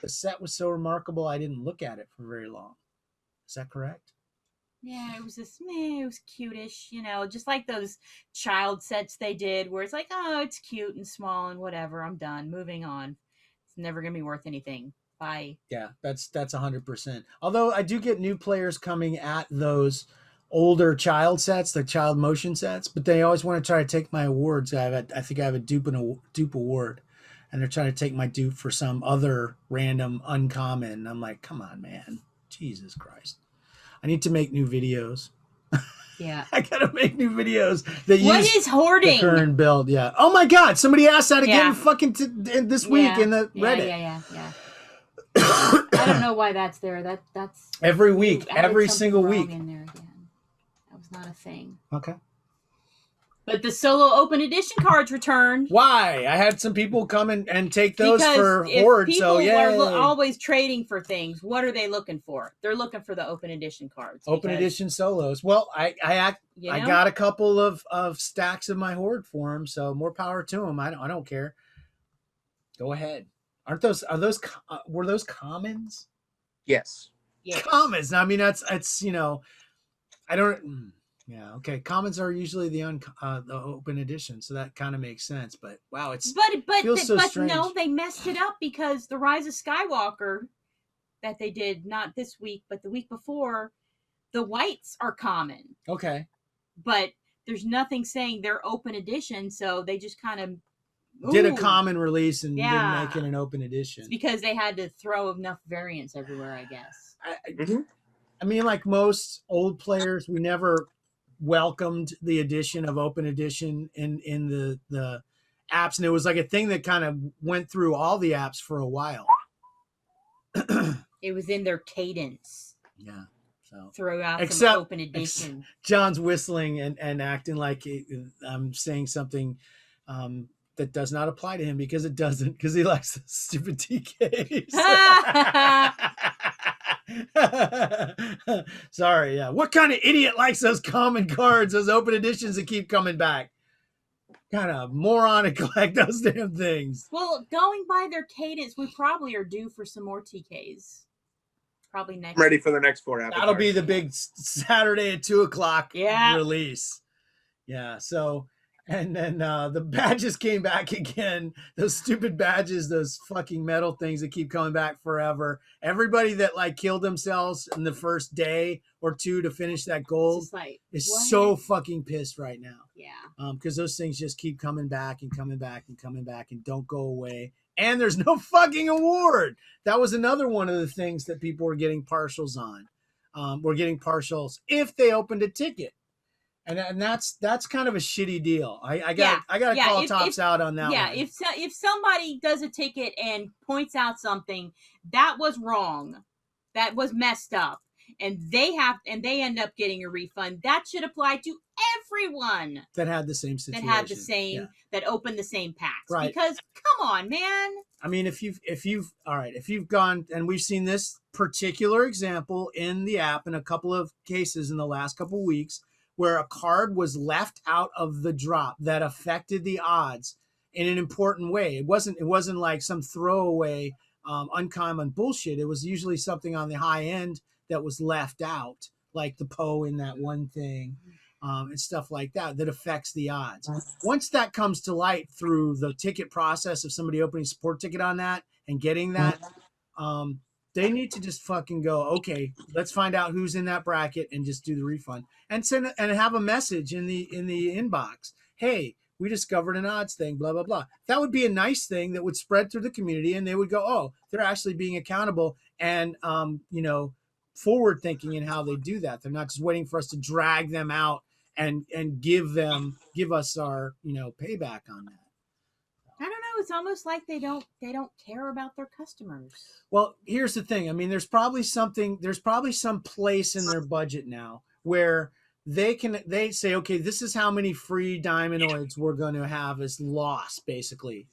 set was so remarkable I didn't look at it for very long. Is that correct? Yeah, it was it was cutish, just like those child sets they did where it's like, oh, it's cute and small and whatever. I'm done. Moving on. It's never going to be worth anything. Bye. Yeah, that's 100%. Although I do get new players coming at those older child sets, the child motion sets, but they always want to try to take my awards. I think I have a dupe award, and they're trying to take my dupe for some other random uncommon. I'm like, come on, man. Jesus Christ. I need to make new videos. Yeah. I got to make new videos that use what is hoarding? The current build. Yeah. Oh my God. Somebody asked that again this week in the Reddit. Yeah. I don't know why that's there. That's every week, every single week. In there again. That was not a thing. Okay. But the solo open edition cards returned. Why? I had some people come and take those for Hoard. So yeah, people are always trading for things. What are they looking for? They're looking for the open edition cards. Open edition solos. Well, I got a couple of stacks of my Hoard for them. So more power to them. I don't care. Go ahead. Were those commons? Yes. Commons. I mean, that's I don't. Yeah. Okay. Commons are usually the open edition, so that kind of makes sense. But wow, feels so strange. No, they messed it up because the Rise of Skywalker that they did not this week, but the week before, the whites are common. Okay. But there's nothing saying they're open edition, so they just kind of did a common release and didn't make it an open edition. It's because they had to throw enough variants everywhere, I guess. I mean, like most old players, we never welcomed the addition of open edition in the apps, and it was like a thing that kind of went through all the apps for a while. It was in their cadence. Yeah. So throw out some open edition. John's whistling and acting like I'm saying something that does not apply to him because it doesn't, because he likes the stupid TKs. Sorry, yeah. What kind of idiot likes those common cards, those open editions that keep coming back? Kind of moron to collect those damn things. Well, going by their cadence, we probably are due for some more TKs. Probably next. Ready for the next 4 avatars. That'll be the big Saturday at 2:00 release. Yeah. So, and then the badges came back again. Those stupid badges, those fucking metal things that keep coming back forever. Everybody that like killed themselves in the first day or two to finish that gold is so fucking pissed right now. Yeah. Because those things just keep coming back and coming back and coming back and don't go away. And there's no fucking award. That was another one of the things that people were getting partials on. Were getting partials if they opened a ticket. And that's kind of a shitty deal. I got to call Tops out on that one. Yeah, if somebody does a ticket and points out something that was wrong, that was messed up, and they end up getting a refund, that should apply to everyone that had the same situation. That opened the same packs. Right. Because come on, man. I mean, if you've gone, and we've seen this particular example in the app in a couple of cases in the last couple of weeks, where a card was left out of the drop that affected the odds in an important way. It wasn't like some throwaway uncommon bullshit. It was usually something on the high end that was left out, like the Poe in that one thing, and stuff like that affects the odds. Once that comes to light through the ticket process of somebody opening a support ticket on that and getting that, they need to just fucking go, okay, let's find out who's in that bracket and just do the refund and send and have a message in the inbox. Hey, we discovered an odds thing, blah, blah, blah. That would be a nice thing that would spread through the community, and they would go, oh, they're actually being accountable and, forward thinking in how they do that. They're not just waiting for us to drag them out and give us our, payback on that. I don't know. It's almost like they don't care about their customers. Well, here's the thing. I mean, there's probably some place in their budget now where they say, okay, this is how many free diamondoids we're going to have as loss, basically.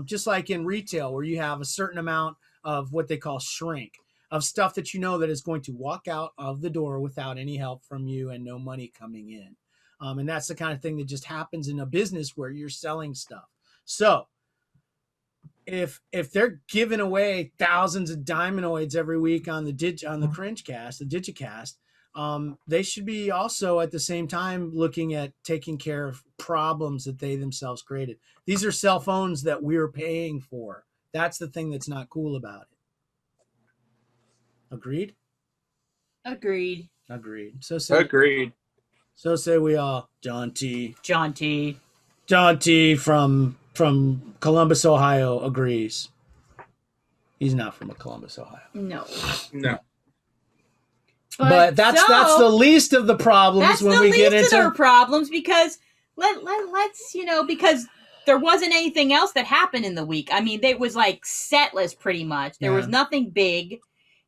Just like in retail, where you have a certain amount of what they call shrink, of stuff that that is going to walk out of the door without any help from you and no money coming in. And that's the kind of thing that just happens in a business where you're selling stuff. So if they're giving away thousands of diamondoids every week on the Cringecast, the Digicast, they should be also at the same time looking at taking care of problems that they themselves created. These are cell phones that we're paying for. That's the thing that's not cool about it. Agreed? Agreed. So say we all. John T. From Columbus, Ohio agrees. He's not from Columbus, Ohio. No. But that's the least of the problems when we get into their problems, because let's because there wasn't anything else that happened in the week. I mean, it was like setless pretty much. There was nothing big.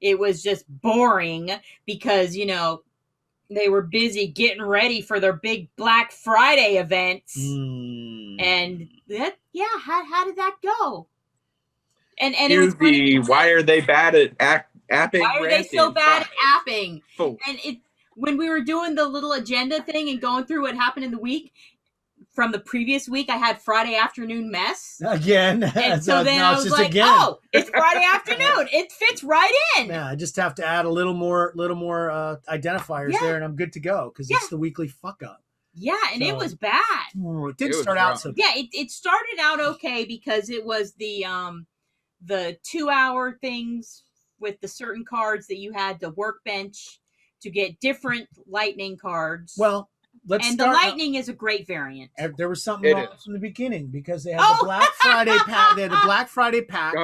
It was just boring because they were busy getting ready for their big Black Friday events. And that, how did that go? And it was funny. Why are they bad at apping? Why are they so bad at apping? Oh. And when we were doing the little agenda thing and going through what happened in the week, from the previous week, I had Friday afternoon mess again. And so then I was like, oh, it's Friday afternoon. It fits right in. Yeah, I just have to add a little more identifiers there, and I'm good to go, because it's the weekly fuck up. Yeah, and it was bad. It didn't start out so bad. Yeah, it started out okay because it was the 2-hour things with the certain cards that you had the workbench to get different lightning cards. Well, the lightning is a great variant. There was something wrong from the beginning, because they had the Black Friday pack. They had the Black Friday packs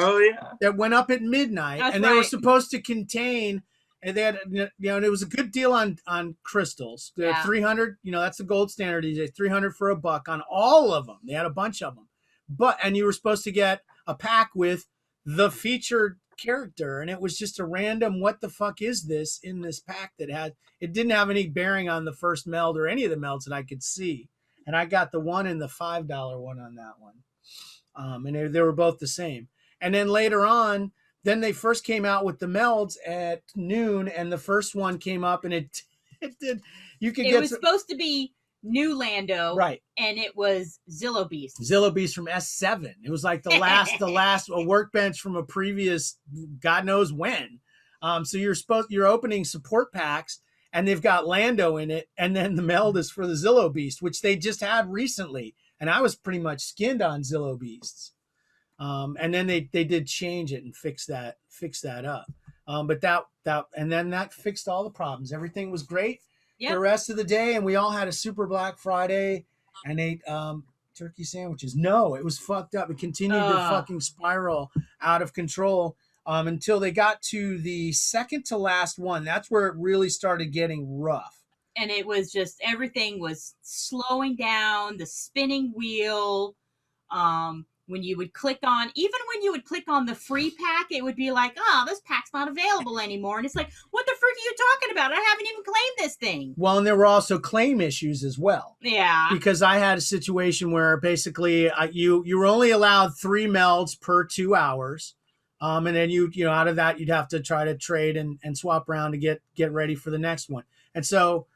that went up at midnight, and they were supposed to contain. And they had, and it was a good deal on crystals. They're 300. That's the gold standard these days. 300 for $1 on all of them. They had a bunch of them, and you were supposed to get a pack with the featured character, and it was just a random what the fuck is this in this pack that it didn't have any bearing on the first meld or any of the melds that I could see, and I got the $1 and the $5 one on that one, and they were both the same. And then later on, then they first came out with the melds at noon, and the first one came up, and it did. It was supposed to be New Lando, right? And it was Zillow Beast from S7. It was like the last workbench from a previous God knows when. So you're opening support packs, and they've got Lando in it, and then the meld is for the Zillow Beast, which they just had recently, and I was pretty much skinned on Zillow Beasts. And then they did change it and fix that up. But that fixed all the problems. Everything was great. Yep. The rest of the day, and we all had a super Black Friday, and ate turkey sandwiches. No, it was fucked up. It continued to fucking spiral out of control until they got to the second to last one. That's where it really started getting rough. And it was just, everything was slowing down, the spinning wheel. When you would click on the free pack, it would be like, oh, this pack's not available anymore. And it's like, what the frick are you talking about? I haven't even claimed this thing. Well, and there were also claim issues as well. Yeah. Because I had a situation where basically you were only allowed 3 melds per 2 hours. And then you out of that, you'd have to try to trade and swap around to get ready for the next one. And so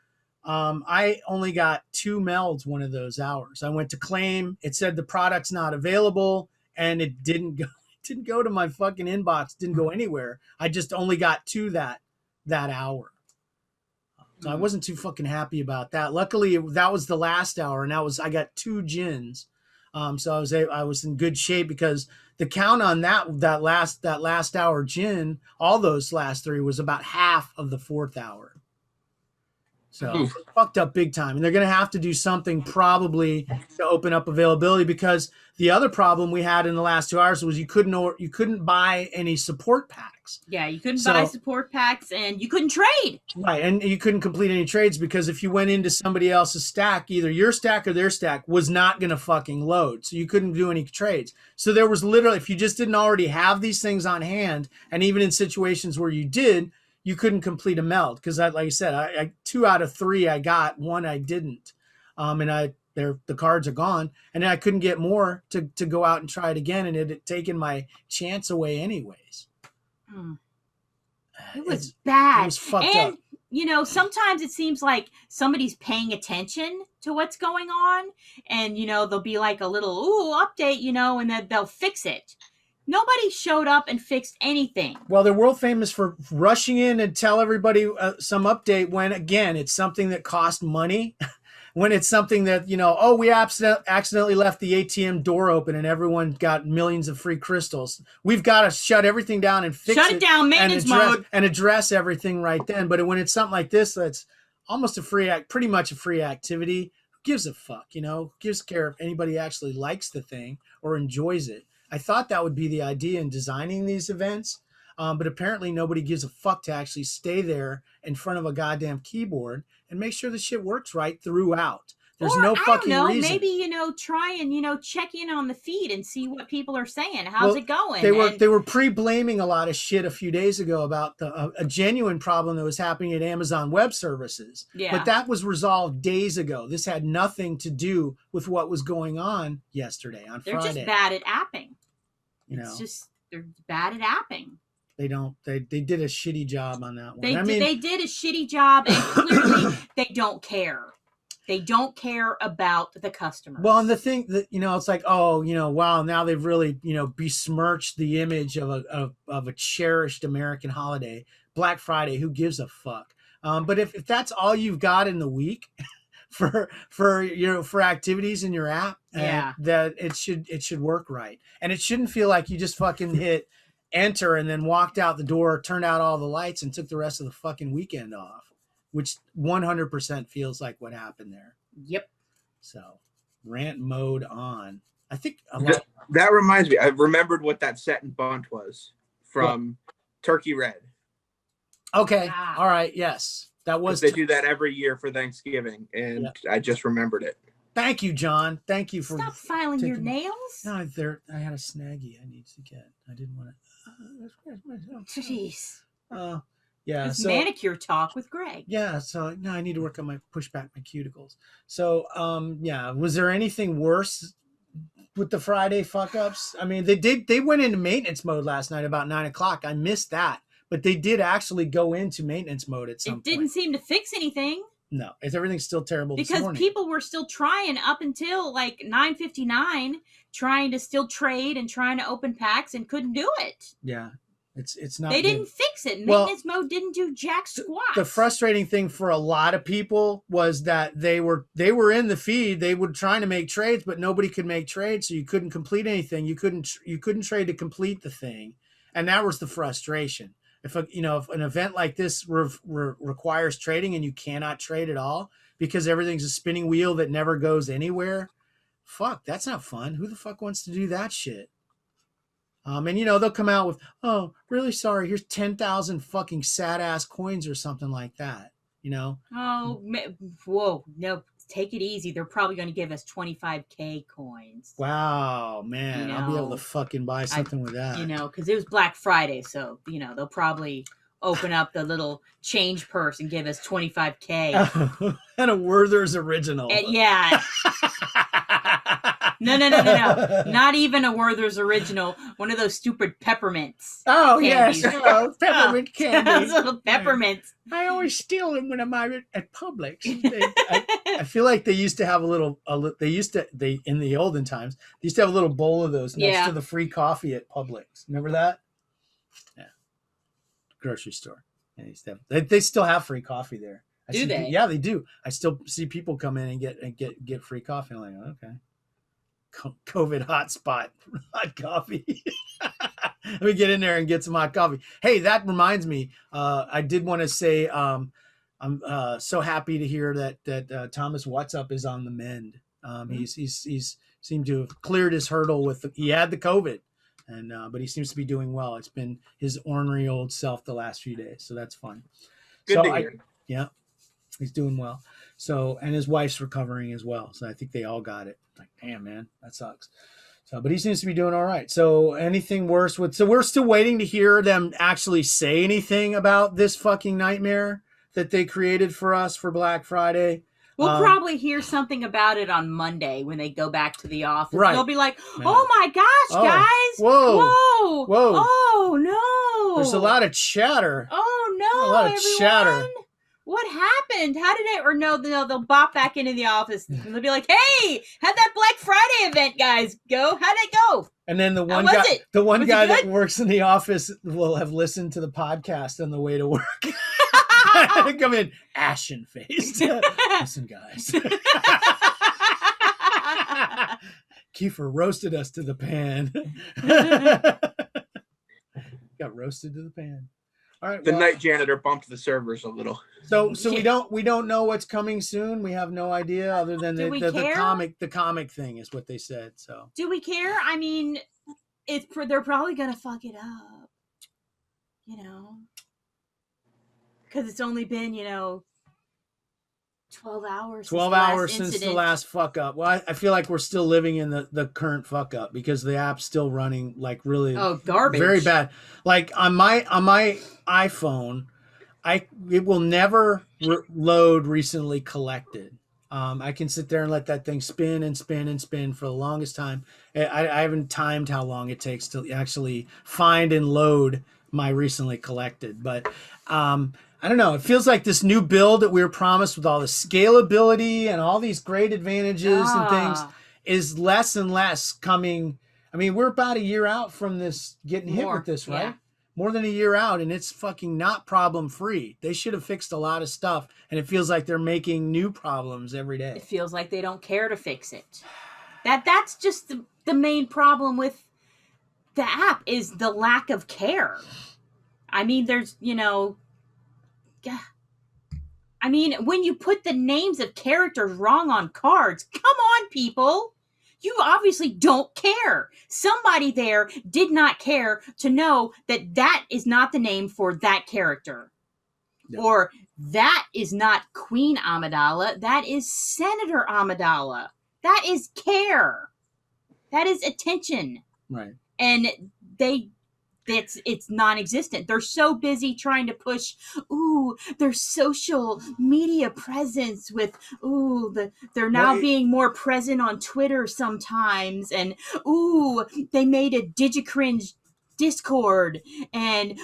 I only got 2 melds one of those hours. I went to claim. It said the product's not available, and it didn't go. It didn't go to my fucking inbox. Didn't go anywhere. I just only got 2 that hour. So I wasn't too fucking happy about that. Luckily, that was the last hour, and I got 2 gins. So I was in good shape because the count on that last hour gin, all those last 3 was about half of the 4th hour. So fucked up big time. And they're going to have to do something probably to open up availability, because the other problem we had in the last 2 hours was you couldn't buy any support packs. Yeah, you couldn't buy support packs, and you couldn't trade. Right, and you couldn't complete any trades because if you went into somebody else's stack, either your stack or their stack was not going to fucking load. So you couldn't do any trades. So there was literally, if you just didn't already have these things on hand, and even in situations where you did, you couldn't complete a meld because, like I said, I 2 out of 3 I got, 1 I didn't, and the cards are gone, and then I couldn't get more to go out and try it again, and it had taken my chance away anyways. It was bad. It was fucked up. Sometimes it seems like somebody's paying attention to what's going on, and there'll be like a little update, and then they'll fix it. Nobody showed up and fixed anything. Well, they're world famous for rushing in and tell everybody some update when, again, it's something that cost money. When it's something that, we accidentally left the ATM door open and everyone got millions of free crystals. We've got to shut everything down and fix it. Shut it down, maintenance mode. And address everything right then. But when it's something like this, that's almost pretty much a free activity. Who gives a fuck, Who gives a care if anybody actually likes the thing or enjoys it? I thought that would be the idea in designing these events, but apparently nobody gives a fuck to actually stay there in front of a goddamn keyboard and make sure the shit works right throughout. There's no fucking reason. Maybe, try and, check in on the feed and see what people are saying. How's it going? They were pre-blaming a lot of shit a few days ago about a genuine problem that was happening at Amazon Web Services. Yeah. But that was resolved days ago. This had nothing to do with what was going on yesterday on Friday. They're just bad at apping. It's just, they're bad at apping. They did a shitty job on that one. They did a shitty job, and clearly they don't care. They don't care about the customers. Well, and the thing that, it's like, wow, now they've really, besmirched the image of a cherished American holiday, Black Friday. Who gives a fuck? But if that's all you've got in the week for activities in your app, that it should work right. And it shouldn't feel like you just fucking hit enter and then walked out the door, turned out all the lights, and took the rest of the fucking weekend off, which 100% feels like what happened there. Yep. So rant mode on. I think that reminds me. I remembered what that set and bunt was from Turkey Red. Okay. All right. Yes. That was. They do that every year for Thanksgiving, and I just remembered it. Thank you, John. Thank you for stop filing your nails. No, I had a snaggy I need to get. I didn't want to. Jeez. Yeah. So manicure talk with Greg. Yeah. So no, I need to work on push back my cuticles. So was there anything worse with the Friday fuck ups? I mean, they went into maintenance mode last night about 9:00. I missed that, but they did actually go into maintenance mode at some point. It didn't seem to fix anything. No, everything's still terrible because people were still trying up until like 9:59, trying to still trade and trying to open packs and couldn't do it. Yeah, it's not. They didn't fix it. Maintenance mode didn't do jack squat. The frustrating thing for a lot of people was that they were in the feed. They were trying to make trades, but nobody could make trades, so you couldn't complete anything. You couldn't trade to complete the thing, and that was the frustration. If an event like this requires trading and you cannot trade at all, because everything's a spinning wheel that never goes anywhere. Fuck, that's not fun. Who the fuck wants to do that shit? And they'll come out with, oh, really sorry, here's 10,000 fucking sad ass coins or something like that. Oh, whoa, no, take it easy. They're probably going to give us 25K coins. Wow, man, I'll be able to fucking buy something with that. Because it was Black Friday, so they'll probably open up the little change purse and give us 25K. And a Werther's original. Yeah. No. Not even a Werther's original. One of those stupid peppermints. Oh, candies. yes. Oh, peppermint candy. Those little peppermints. I always steal them when I'm at Publix. I feel like they used to have in the olden times, they used to have a little bowl of those next to the free coffee at Publix. Remember that? Yeah. Grocery store. Yeah, they still have free coffee there. Do they? Yeah, they do. I still see people come in and get free coffee. I'm like, okay. COVID hotspot, hot coffee. Let me get in there and get some hot coffee. Hey, that reminds me. I did want to say I'm so happy to hear that Thomas What's Up is on the mend. He's seemed to have cleared his hurdle he had the COVID, and but he seems to be doing well. It's been his ornery old self the last few days, so that's fun. Good to hear. Yeah, he's doing well. So, and his wife's recovering as well. So I think they all got it. Like, damn, man, that sucks. So, but he seems to be doing all right. So anything worse so we're still waiting to hear them actually say anything about this fucking nightmare that they created for us for Black Friday. We'll probably hear something about it on Monday when they go back to the office. Right. They'll be like, oh my gosh, guys. Whoa. Oh, no. There's a lot of chatter. Oh, no, a lot of everyone. chatter. What happened? How did it? Or no, they'll bop back into the office and they'll be like, "Hey, how'd that Black Friday event, guys, go? How'd it go?" And then the one guy that works in the office will have listened to the podcast on the way to work. Come in, ashen faced. Listen, guys. Kiefer roasted us to the pan. Got roasted to the pan. All right. The night janitor bumped the servers a little. So we don't know what's coming soon. We have no idea other than the comic thing is what they said. So do we care? I mean, they're probably gonna fuck it up, because it's only been 12 hours. 12 hours since the last fuck up. Well, I feel like we're still living in the current fuck up because the app's still running like really garbage, very bad. Like on my iPhone, it will never load recently collected. I can sit there and let that thing spin and spin and spin for the longest time. I haven't timed how long it takes to actually find and load my recently collected, but I don't know. It feels like this new build that we were promised with all the scalability and all these great advantages and things is less and less coming. I mean, we're about a year out from this getting hit with this, right? Yeah. More than a year out, and it's fucking not problem free. They should have fixed a lot of stuff, and it feels like they're making new problems every day. It feels like they don't care to fix it. That's just the main problem with the app is the lack of care. I mean, there's, I mean, when you put the names of characters wrong on cards, come on, people. You obviously don't care. Somebody there did not care to know that is not the name for that character. No. Or that is not Queen Amidala. That is Senator Amidala. That is care. That is attention. Right. And it's non-existent. They're so busy trying to push, their social media presence with, they're now being more present on Twitter sometimes. And, they made a DigiCringe Discord. And,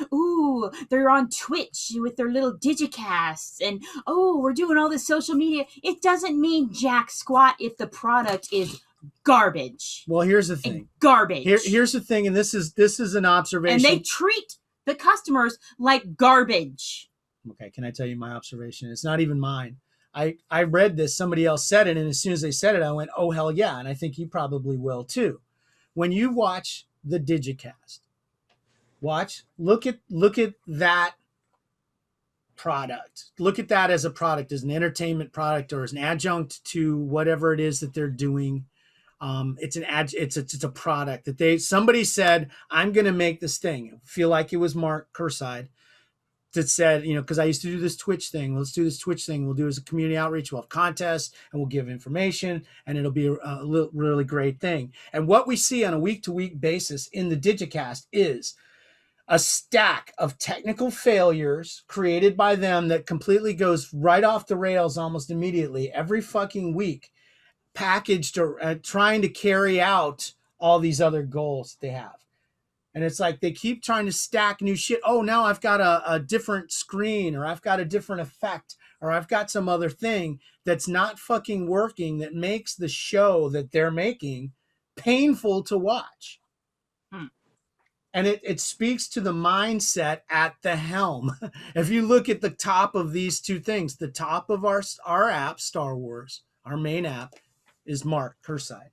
they're on Twitch with their little Digicasts. And, we're doing all this social media. It doesn't mean jack squat if the product is garbage. Well, here's the thing. Garbage. Here's the thing, and this is an observation. And they treat the customers like garbage. Okay, can I tell you my observation? It's not even mine. I read this, somebody else said it, and as soon as they said it, I went, oh, hell yeah, and I think you probably will too. When you watch the Digicast, look at that product. Look at that as a product, as an entertainment product, or as an adjunct to whatever it is that they're doing. It's a product that somebody said, I'm going to make this thing. I feel like it was Mark Curside that said, because I used to do this Twitch thing. Let's do this Twitch thing. We'll do it as a community outreach. We'll have contests and we'll give information, and it'll be a really great thing. And what we see on a week-to-week basis in the Digicast is a stack of technical failures created by them that completely goes right off the rails almost immediately every fucking week, packaged or trying to carry out all these other goals that they have. And it's like they keep trying to stack new shit. Oh, now I've got a different screen, or I've got a different effect, or I've got some other thing that's not fucking working that makes the show that they're making painful to watch. And it speaks to the mindset at the helm. If you look at the top of these two things, the top of our app, Star Wars, our main app, is Mark Curside.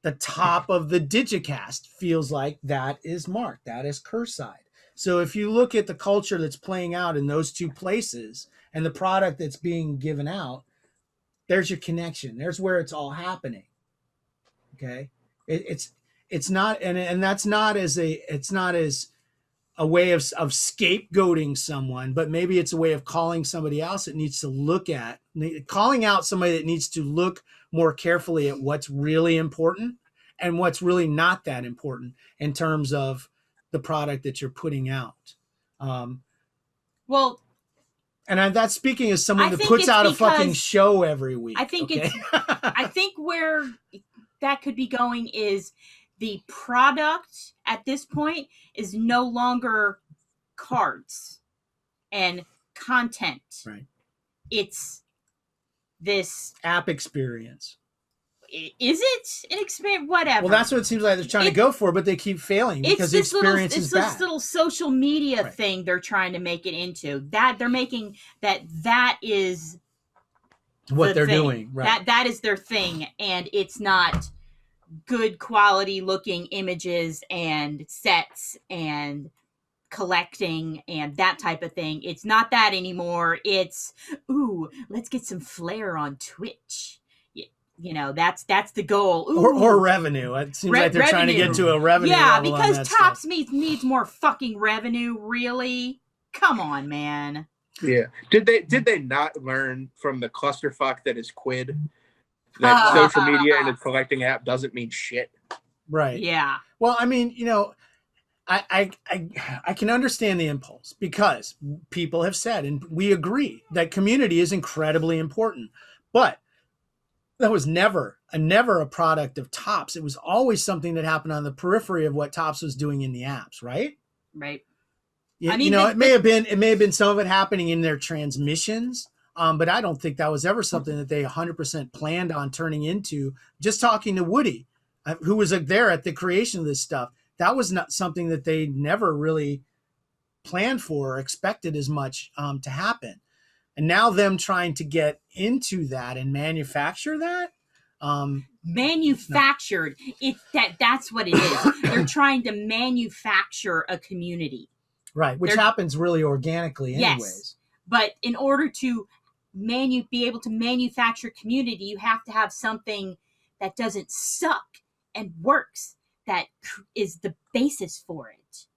The top of the Digicast feels like that is Mark. That is Curside. So if you look at the culture that's playing out in those two places and the product that's being given out, there's your connection. There's where it's all happening. Okay? It's not, and that's not as a way of scapegoating someone, but maybe it's a way of calling somebody else that needs to look at, calling out somebody that needs to look more carefully at what's really important and what's really not that important in terms of the product that you're putting out. Well, and that's speaking as someone I that think puts it's out a fucking because- show every week. I think okay? I think where that could be going is the product at this point is no longer cards and content. Right. It's this. App experience. Is it an experience? Whatever. Well, that's what it seems like they're trying to go for, but they keep failing because the experience is bad. It's this little social media Right. thing they're trying to make it into. That they're making that is What the they're thing. doing. Right. That is their thing, and it's not good quality looking images and sets and collecting and that type of thing. It's not that anymore. It's, ooh, let's get some flair on Twitch. That's the goal. Ooh. Or revenue. It seems like they're trying to get to a revenue level on because that Tops stuff. needs more fucking revenue, really. Come on, man. Yeah. Did they not learn from the clusterfuck that is Quid that social media and its collecting app doesn't mean shit? Right. Yeah. Well, I mean, I can understand the impulse because people have said, and we agree, that community is incredibly important. But that was never a product of Tops. It was always something that happened on the periphery of what Tops was doing in the apps, right? Right. It may have been some of it happening in their transmissions, but I don't think that was ever something that they 100% planned on turning into. Just talking to Woody, who was there at the creation of this stuff, that was not something that they never really planned for or expected as much to happen. And now them trying to get into that and manufacture that. Manufactured. That's what it is. They're trying to manufacture a community. Right, which happens really organically anyways. Yes, but in order to be able to manufacture community, you have to have something that doesn't suck and works, that is the basis for it.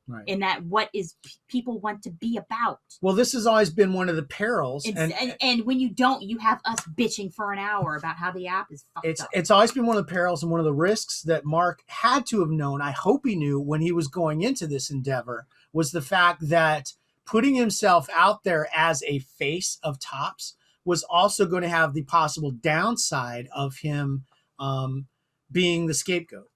Right. And that what is people want to be about. Well, this has always been one of the perils. And when you don't, you have us bitching for an hour about how the app is fucked up. It's always been one of the perils and one of the risks that Mark had to have known. I hope he knew when he was going into this endeavor, was the fact that putting himself out there as a face of Tops was also going to have the possible downside of him being the scapegoat.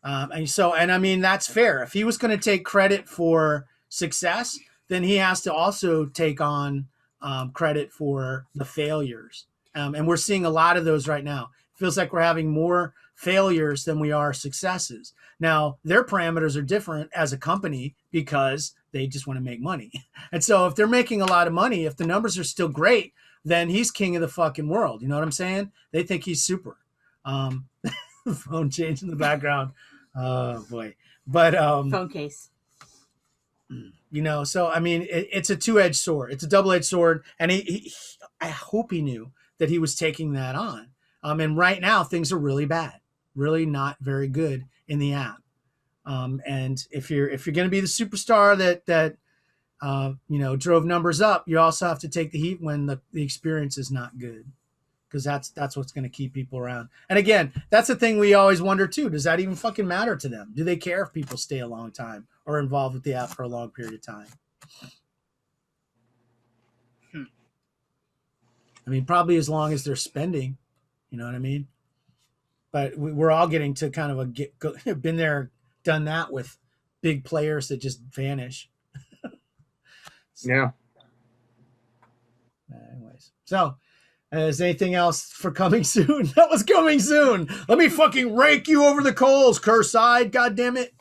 And I mean, that's fair. If he was going to take credit for success, then he has to also take on credit for the failures. And we're seeing a lot of those right now. It feels like we're having more failures than we are successes. Now, their parameters are different as a company because they just want to make money. And so if they're making a lot of money, if the numbers are still great, then he's king of the fucking world. You know what I'm saying? They think he's super. Phone change in the background. Oh boy. But phone case. You know, so I mean, it's a two-edged sword. It's a double-edged sword, and I hope he knew that he was taking that on. And right now things are really bad, really not very good in the app. And if you're going to be the superstar that drove numbers up, you also have to take the heat when the experience is not good, because that's what's going to keep people around. And again, that's the thing we always wonder too. Does that even fucking matter to them? Do they care if people stay a long time or involved with the app for a long period of time? I mean, probably as long as they're spending, you know what I mean? But we're all getting to kind of been there, done that with big players that just vanish. Yeah. Anyways, so is anything else for coming soon? That was coming soon. Let me fucking rake you over the coals, curse-eyed. God damn it.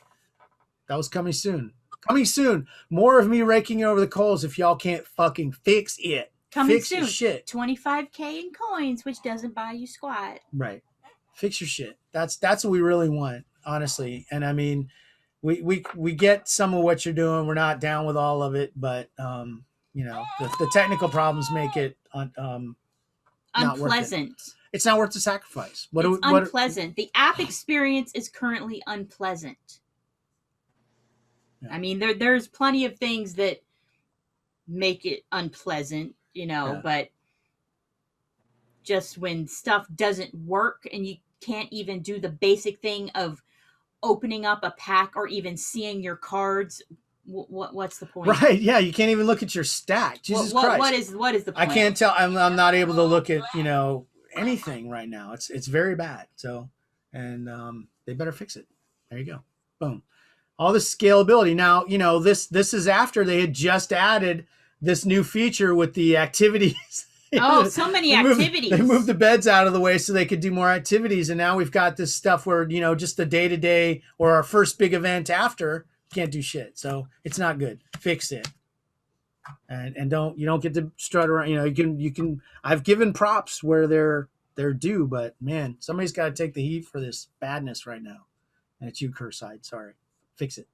That was coming soon. Coming soon. More of me raking you over the coals if y'all can't fucking fix it. Coming Fix soon. your shit. 25K in coins, which doesn't buy you squat. Right. Fix your shit. That's what we really want, honestly. And I mean, we get some of what you're doing. We're not down with all of it, but the technical problems make it unpleasant. It's not worth the sacrifice. It's unpleasant. The app experience is currently unpleasant. Yeah. I mean, there's plenty of things that make it unpleasant, but just when stuff doesn't work and you can't even do the basic thing of opening up a pack or even seeing your cards, what's the point? Right? Yeah, you can't even look at your stack. Jesus Christ! What is the point? I can't tell. I'm not able to look at anything right now. It's very bad. So, and they better fix it. There you go. Boom. All this scalability. Now this is after they had just added this new feature with the activities. Oh, so many activities. They moved the beds out of the way so they could do more activities. And now we've got this stuff where, just the day-to-day or our first big event after, can't do shit. So it's not good. Fix it. And you don't get to strut around. You can I've given props where they're due, but man, somebody's got to take the heat for this badness right now. And it's you, curse-eyed. Sorry. Fix it.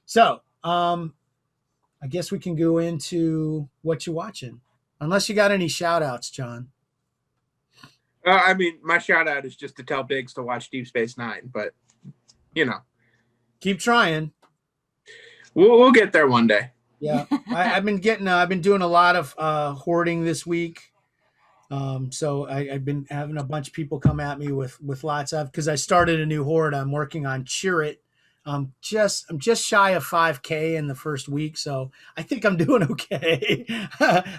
So, I guess we can go into what you're watching. Unless you got any shout outs, John. I mean, my shout out is just to tell Biggs to watch Deep Space Nine, but keep trying. We'll get there one day. Yeah, I've been doing a lot of hoarding this week. So I've been having a bunch of people come at me with lots of, because I started a new hoard. I'm working on Chirrut. I'm just shy of 5K in the first week, so I think I'm doing okay.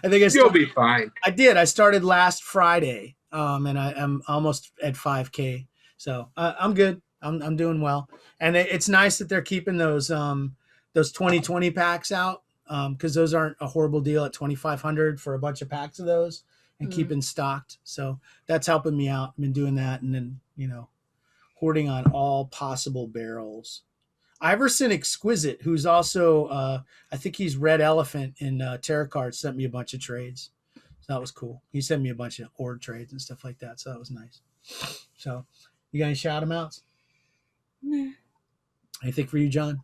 You'll be fine. I did. I started last Friday, and I'm almost at 5K, so I'm good. I'm doing well, and it's nice that they're keeping those 2020 packs out, because those aren't a horrible deal at 2,500 for a bunch of packs of those, and keeping stocked. So that's helping me out. I've been doing that, and then hoarding on all possible barrels. Iverson Exquisite, who's also, I think he's Red Elephant in Tarot Cards, sent me a bunch of trades. So that was cool. He sent me a bunch of hoard trades and stuff like that. So that was nice. So you got any shout outs? Nah. Anything for you, John?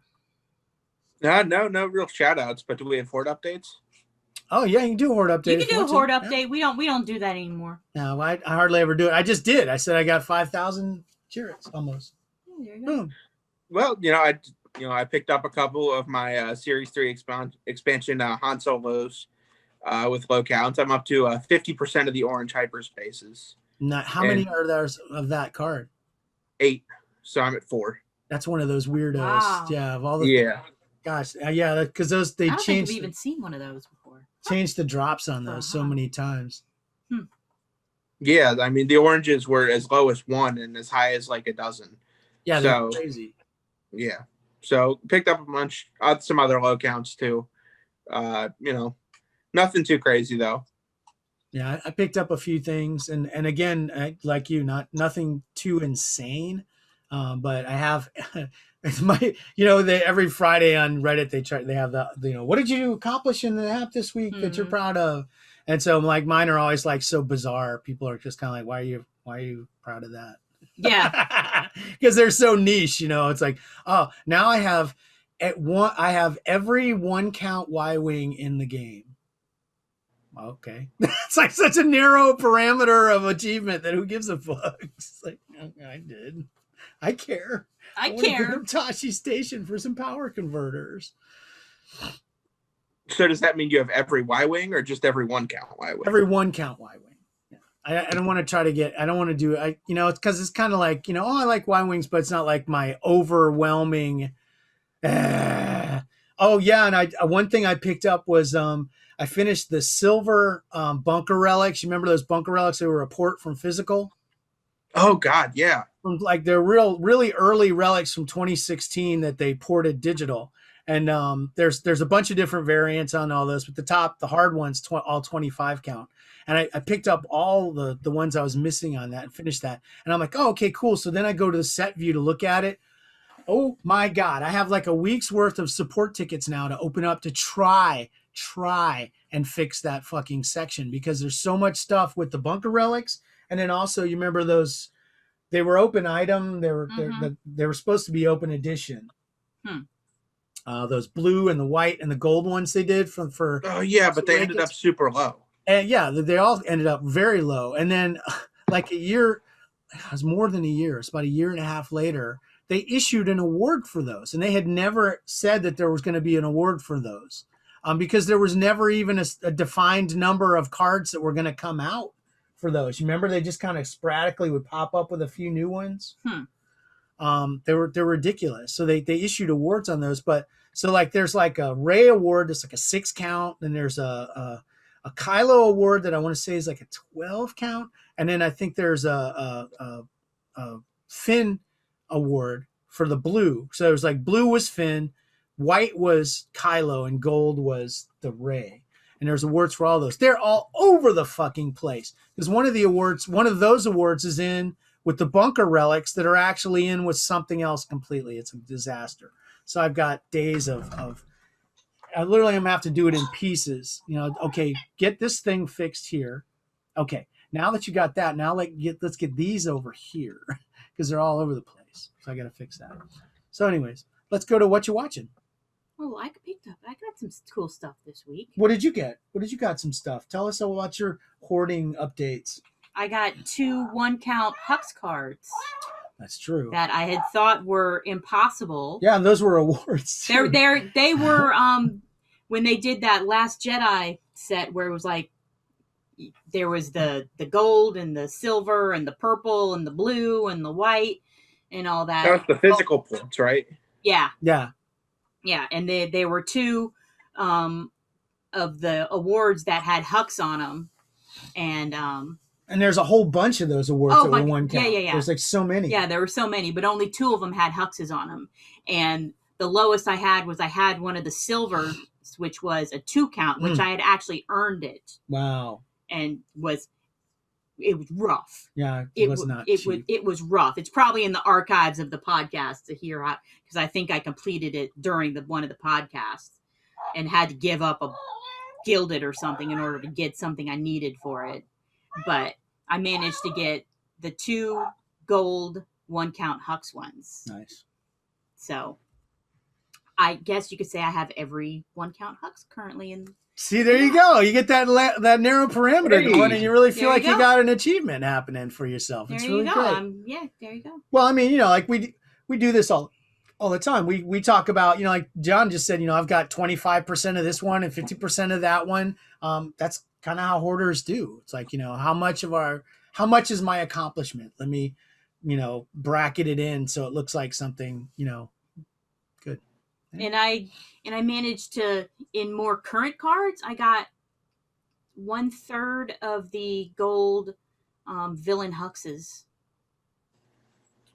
No real shout outs, but do we have hoard updates? Oh yeah, you can do a hoard update. You can do a hoard update. Yeah. We don't do that anymore. No, I hardly ever do it. I just did. I said I got 5,000 Chirruts almost. Oh, there you go. Boom. Well, I picked up a couple of my Series 3 expansion Han Solos with low counts. I'm up to 50% of the orange hyperspaces. How many are there of that card? 8. So I'm at 4. That's one of those weirdos. Wow. Yeah, of all the. Yeah. Gosh, yeah, because those I don't think we've even seen one of those before. Changed the drops on those so many times. Yeah, I mean the oranges were as low as 1 and as high as like a dozen. Yeah, they're crazy. Yeah. So picked up a bunch, some other low counts too. Nothing too crazy though. Yeah, I picked up a few things, and again, like you, nothing too insane, but I have. It's they every Friday on Reddit they have the what did you accomplish in the app this week that you're proud of, and so like mine are always like so bizarre. People are just kind of like, why are you proud of that? Yeah. Because they're so niche, it's like, oh, now I have I have every 1 count Y-wing in the game. Okay. It's like such a narrow parameter of achievement that who gives a fuck? It's like, okay, I did. I care. I want to care. go to Tashi Station for some power converters. So does that mean you have every Y-wing or just every 1 count Y-wing? Every 1 count Y-wing. Yeah. I don't want to try to get, I don't want to do it. It's because it's kind of like, I like Y-wings, but it's not like my overwhelming. Oh yeah. And one thing I picked up was, I finished the silver bunker relics. You remember those bunker relics? They were a port from physical. Oh God, yeah. From like they're really early relics from 2016 that they ported digital. And there's a bunch of different variants on all this, but the hard ones, all 25 count. And I picked up all the ones I was missing on that and finished that. And I'm like, oh, okay, cool. So then I go to the set view to look at it. Oh my God, I have like a week's worth of support tickets now to open up to try and fix that fucking section, because there's so much stuff with the bunker relics. And then also, you remember those, they were open item. They were supposed to be open edition. Those blue and the white and the gold ones they did for oh yeah, but they ended up super low. And yeah, they all ended up very low. And then like it was more than a year. It's about 1.5 years later, they issued an award for those. And they had never said that there was going to be an award for those. Because there was never even a defined number of cards that were going to come out for those. You remember they just kind of sporadically would pop up with a few new ones. They're ridiculous. So they issued awards on those. But so like there's like a Ray award that's like a 6 count. Then there's a Kylo award that I want to say is like a 12 count. And then I think there's a Finn award for the blue. So it was like blue was Finn, white was Kylo, and gold was the Ray. And there's awards for all those. They're all over the fucking place. Because one of those awards is in with the bunker relics that are actually in with something else completely. It's a disaster. So I've got days of I literally am going to have to do it in pieces. Okay, get this thing fixed here. Okay, now that you got that, now let's get these over here because they're all over the place. So I got to fix that. So anyways, let's go to what you're watching. Oh, I got some cool stuff this week. What did you get? What did you got? Some stuff. Tell us about your hoarding updates. I got 2 1 count Hux cards. That's true. That I had thought were impossible. Yeah, and those were awards. They were when they did that Last Jedi set where it was like there was the gold and the silver and the purple and the blue and the white and all that. That's the physical ports, right? Yeah. Yeah. Yeah, and they were 2 of the awards that had Hux on them, and there's a whole bunch of those awards that were 1 count. Yeah. There's like so many. Yeah, there were so many, but only 2 of them had Huxes on them, and the lowest I had one of the silvers, which was a 2 count, which I had actually earned it. Wow. And it was rough. Yeah, it was not cheap. It was rough. It's probably in the archives of the podcast to hear how, because I think I completed it during one of the podcasts and had to give up a gilded or something in order to get something I needed for it. But I managed to get the 2 gold 1 count Hux ones. Nice. So I guess you could say I have every 1 count Hux currently in. See, there you go. You get that narrow parameter going, and you really feel like you got an achievement happening for yourself. It's really great. There you go. Well, I mean, like we do this all the time. We talk about, like John just said, I've got 25% of this one and 50% of that one. That's kind of how hoarders do. It's like, how much is my accomplishment? Let me, bracket it in so it looks like something, good. Yeah. And I managed to, in more current cards, I got 1/3 of the gold villain Huxes.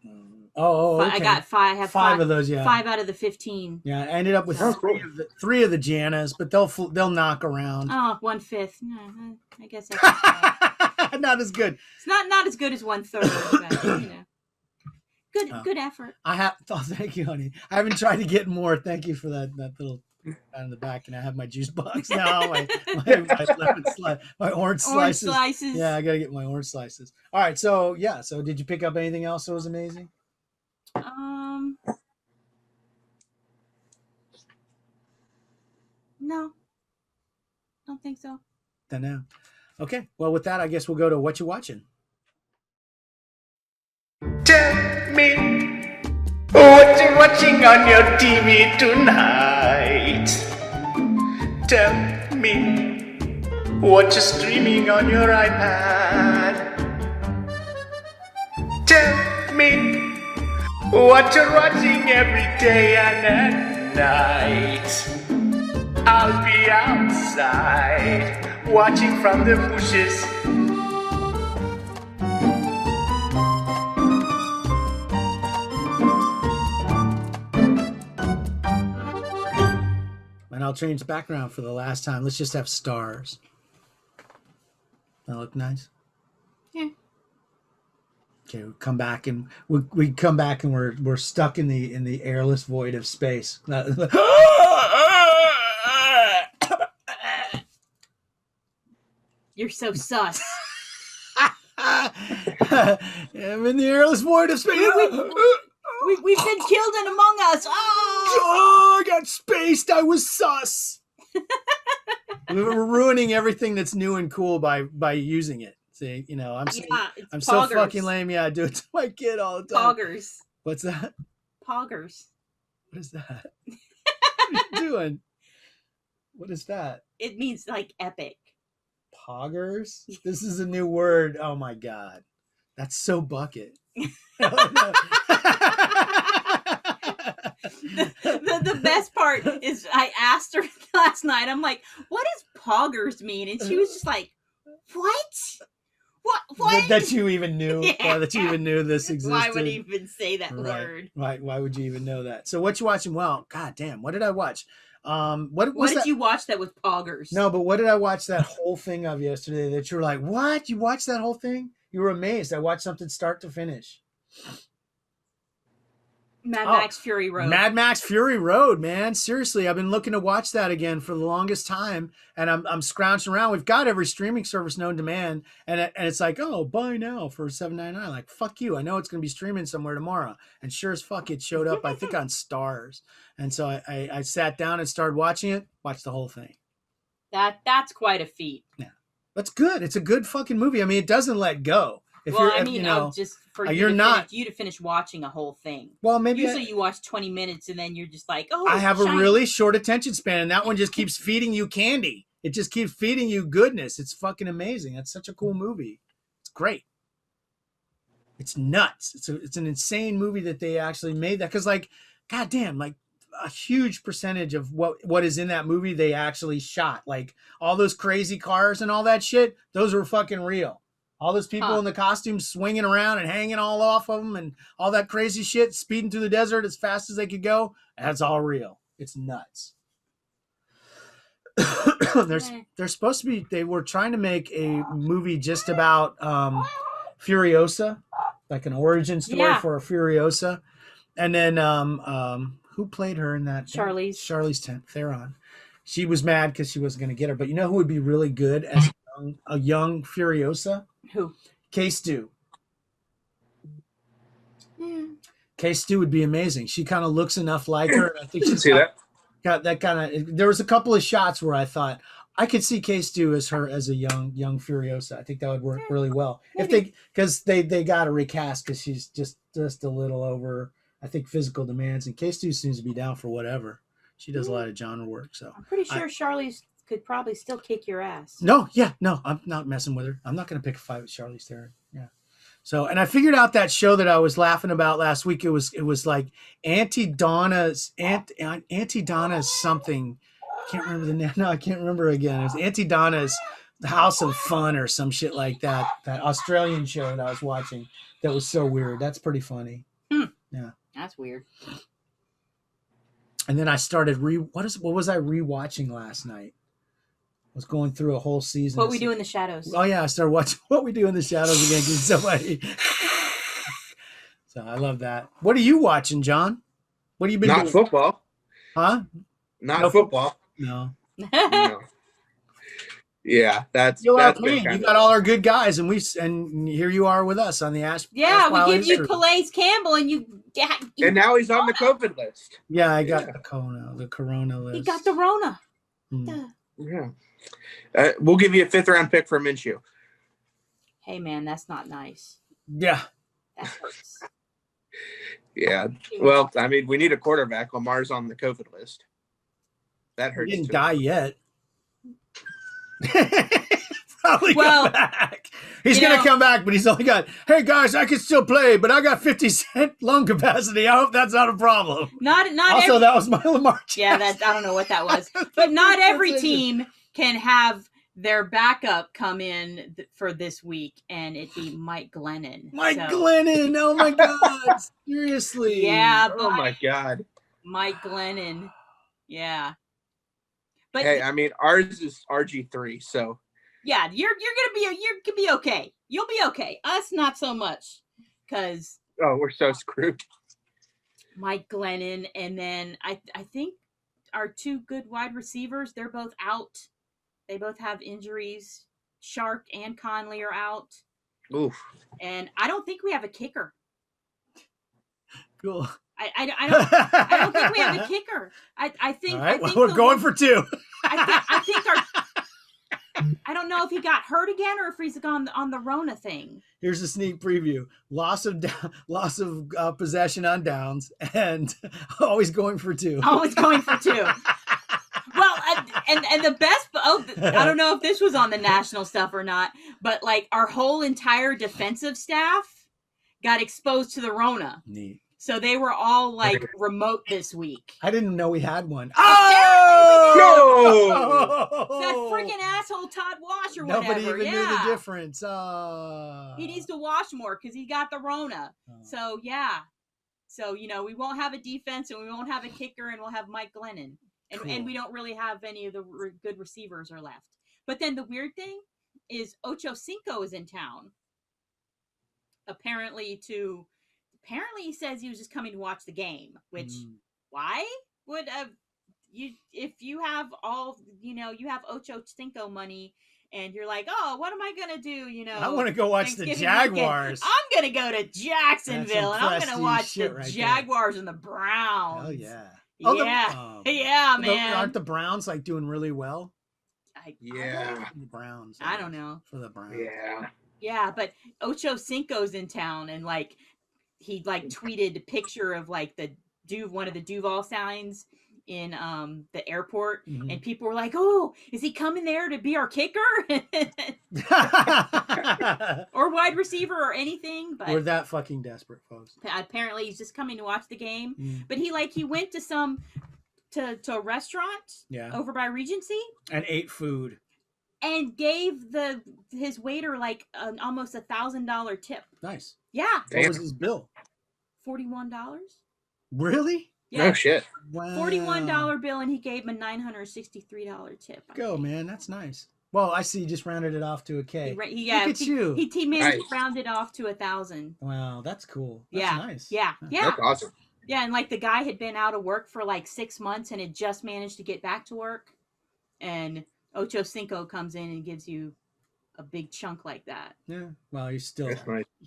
Okay. I got 5. I have 5 of those. Yeah, 5 out of the 15. Yeah, I ended up with 3 of the Jannas, but they'll knock around. Oh, 1/5. I guess I not as good. It's not as good as 1/3, but Good effort. Thank you, honey. I haven't tried to get more. Thank you for that little on the back, and I have my juice box now. My orange slices. Yeah, I gotta get my orange slices. All right, so yeah. So did you pick up anything else that was amazing? No, don't think so. Don't know. Okay. Well, with that, I guess we'll go to what you watching. Tell me what you're watching on your TV tonight. Tell me what you're streaming on your iPad. Tell me what you're watching every day and at night. I'll be outside watching from the bushes. And I'll change the background for the last time. Let's just have stars. That look nice. Yeah. Okay, we come back and we come back and we're stuck in the airless void of space. You're so sus. I'm in the airless void of space. We've been killed in Among Us. Oh, I got spaced. I was sus. We're ruining everything that's new and cool by using it. See, I'm so fucking lame. Yeah, I do it to my kid all the time. Poggers. What's that? Poggers. What is that? What are you doing? What is that? It means like epic. Poggers? This is a new word. Oh my god. That's so bucket. The best part is I asked her last night, I'm like, what does poggers mean? And she was just like, what? What? That you even knew. Yeah. That you even knew this existed. Why would he even say that Right. word? Right. Why would you even know that? So what you watching? Well, god damn, what did I watch? What did you watch that was poggers? No, but what did I watch that whole thing of yesterday that you were like, what? You watched that whole thing? You were amazed. I watched something start to finish. Mad Max Fury Road. Mad Max Fury Road, man. Seriously, I've been looking to watch that again for the longest time, and I'm scrounging around. We've got every streaming service known to man, and it's like, oh, buy now for $7.99. Like, fuck you. I know it's going to be streaming somewhere tomorrow. And sure as fuck, it showed up, I think, on Stars. And so I sat down and started watching it, watched the whole thing. That's quite a feat. Yeah. That's good. It's a good fucking movie. I mean, it doesn't let go. Just for you to finish watching a whole thing. Well, maybe usually you watch 20 minutes and then you're just like, oh, I have a really short attention span, and that one just keeps feeding you candy. It just keeps feeding you goodness. It's fucking amazing. It's such a cool movie. It's great. It's nuts. It's an insane movie that they actually made that, because like, goddamn, like a huge percentage of what is in that movie they actually shot. Like all those crazy cars and all that shit, those were fucking real. All those people in the costumes swinging around and hanging all off of them and all that crazy shit, speeding through the desert as fast as they could go. That's all real. It's nuts. They're supposed to be, they were trying to make a movie just about Furiosa, like an origin story for a Furiosa. And then who played her in that? Charlize Theron. She was mad because she wasn't going to get her. But you know who would be really good as a young Furiosa? Who? K-Stu. Yeah. K-Stu would be amazing. She kind of looks enough like her. And I think she's got that kind of. There was a couple of shots where I thought I could see K-Stu as a young Furiosa. I think that would work really well. Because they got to recast because she's just a little over, I think, physical demands, and K-Stu seems to be down for whatever. She does a lot of genre work. So I'm pretty sure Charlize could probably still kick your ass. No, I'm not messing with her. I'm not going to pick a fight with Charlize Theron. Yeah. So, and I figured out that show that I was laughing about last week. It was like Auntie Donna's something. I can't remember the name. No, I can't remember again. It was Auntie Donna's House of Fun or some shit like that. That Australian show that I was watching that was so weird. That's pretty funny. Yeah. That's weird. And then I started what was I rewatching last night? I was going through a whole season. What We Do in the Shadows. Oh yeah, I started watching What We Do in the Shadows again because it's so funny. So I love that. What are you watching, John? What have you been doing? Not football. Huh? Not football. No. No. Yeah, that's You got all our good guys, and here you are with us on the Ash. Yeah, we give you Calais Campbell, and you and now he's on the COVID list. Yeah, I got the Corona list. He got the Rona. Yeah. We'll give you a 5th round pick for Minshew. Hey man, that's not nice. Yeah. That hurts. Yeah. Well, I mean, we need a quarterback. Lamar's on the COVID list. That He hurts didn't too. die yet. Probably Well, come back. He's going to come back, but he's only got, hey guys, I can still play, but I got 50% lung capacity. I hope that's not a problem. Not Also, that was my Lamar Jackson. Yeah, I don't know what that was. But not every team can have their backup come in for this week, and it be Mike Glennon. Glennon. Oh my God. Seriously. Yeah. Oh my God. Mike Glennon. Yeah. But hey, I mean, ours is RG3, so. Yeah, you're gonna be okay. You'll be okay. Us, not so much, because we're so screwed. Mike Glennon, and then I think our 2 good wide receivers, they're both out. They both have injuries. Shark and Conley are out. Oof. And I don't think we have a kicker. Cool. I don't think we have a kicker. I think. All right, I think we're going for 2. I think our. I don't know if he got hurt again or if he's gone on the Rona thing. Here's a sneak preview: loss of possession on downs, and always going for 2. Always going for 2. Well, and the best. I don't know if this was on the national stuff or not, but like our whole entire defensive staff got exposed to the Rona. Neat. So they were all like remote this week. I didn't know we had one. Oh! No! That freaking asshole Todd Wash or Nobody whatever. even knew the Yeah. difference. He needs to wash more because he got the Rona. Oh. So yeah. So we won't have a defense and we won't have a kicker and we'll have Mike Glennon. And Cool. and we don't really have any of the good receivers are left. But then the weird thing is Ocho Cinco is in town. Apparently he says he was just coming to watch the game, which why would if you have all you have Ocho Cinco money and you're like, oh, what am I gonna do? I want to go watch the Jaguars. Weekend. I'm gonna go to Jacksonville and I'm gonna watch the right Jaguars and the Browns. Hell yeah. Yeah, man. Aren't the Browns like doing really well? Yeah. The Browns. I don't know. For the Browns. Yeah. Yeah, but Ocho Cinco's in town and like he like tweeted a picture of like one of the Duval signs in the airport, and people were like, "Oh, is he coming there to be our kicker or wide receiver or anything?" But we're that fucking desperate, folks. Apparently, he's just coming to watch the game. But he went to a restaurant over by Regency and ate food and gave his waiter like almost $1,000 tip. Nice. Yeah. What was his bill? $41. Really? Yeah. No shit. Wow. $41 bill, and he gave him a $963 tip. Go, man. That's nice. Well, I see you just rounded it off to a K. Look at you. He managed to round it off to 1,000. Wow, that's cool. That's nice. Yeah. That's awesome. Yeah, and like the guy had been out of work for like 6 months and had just managed to get back to work. And Ocho Cinco comes in and gives you a big chunk like that. Yeah. Well, he's Nice.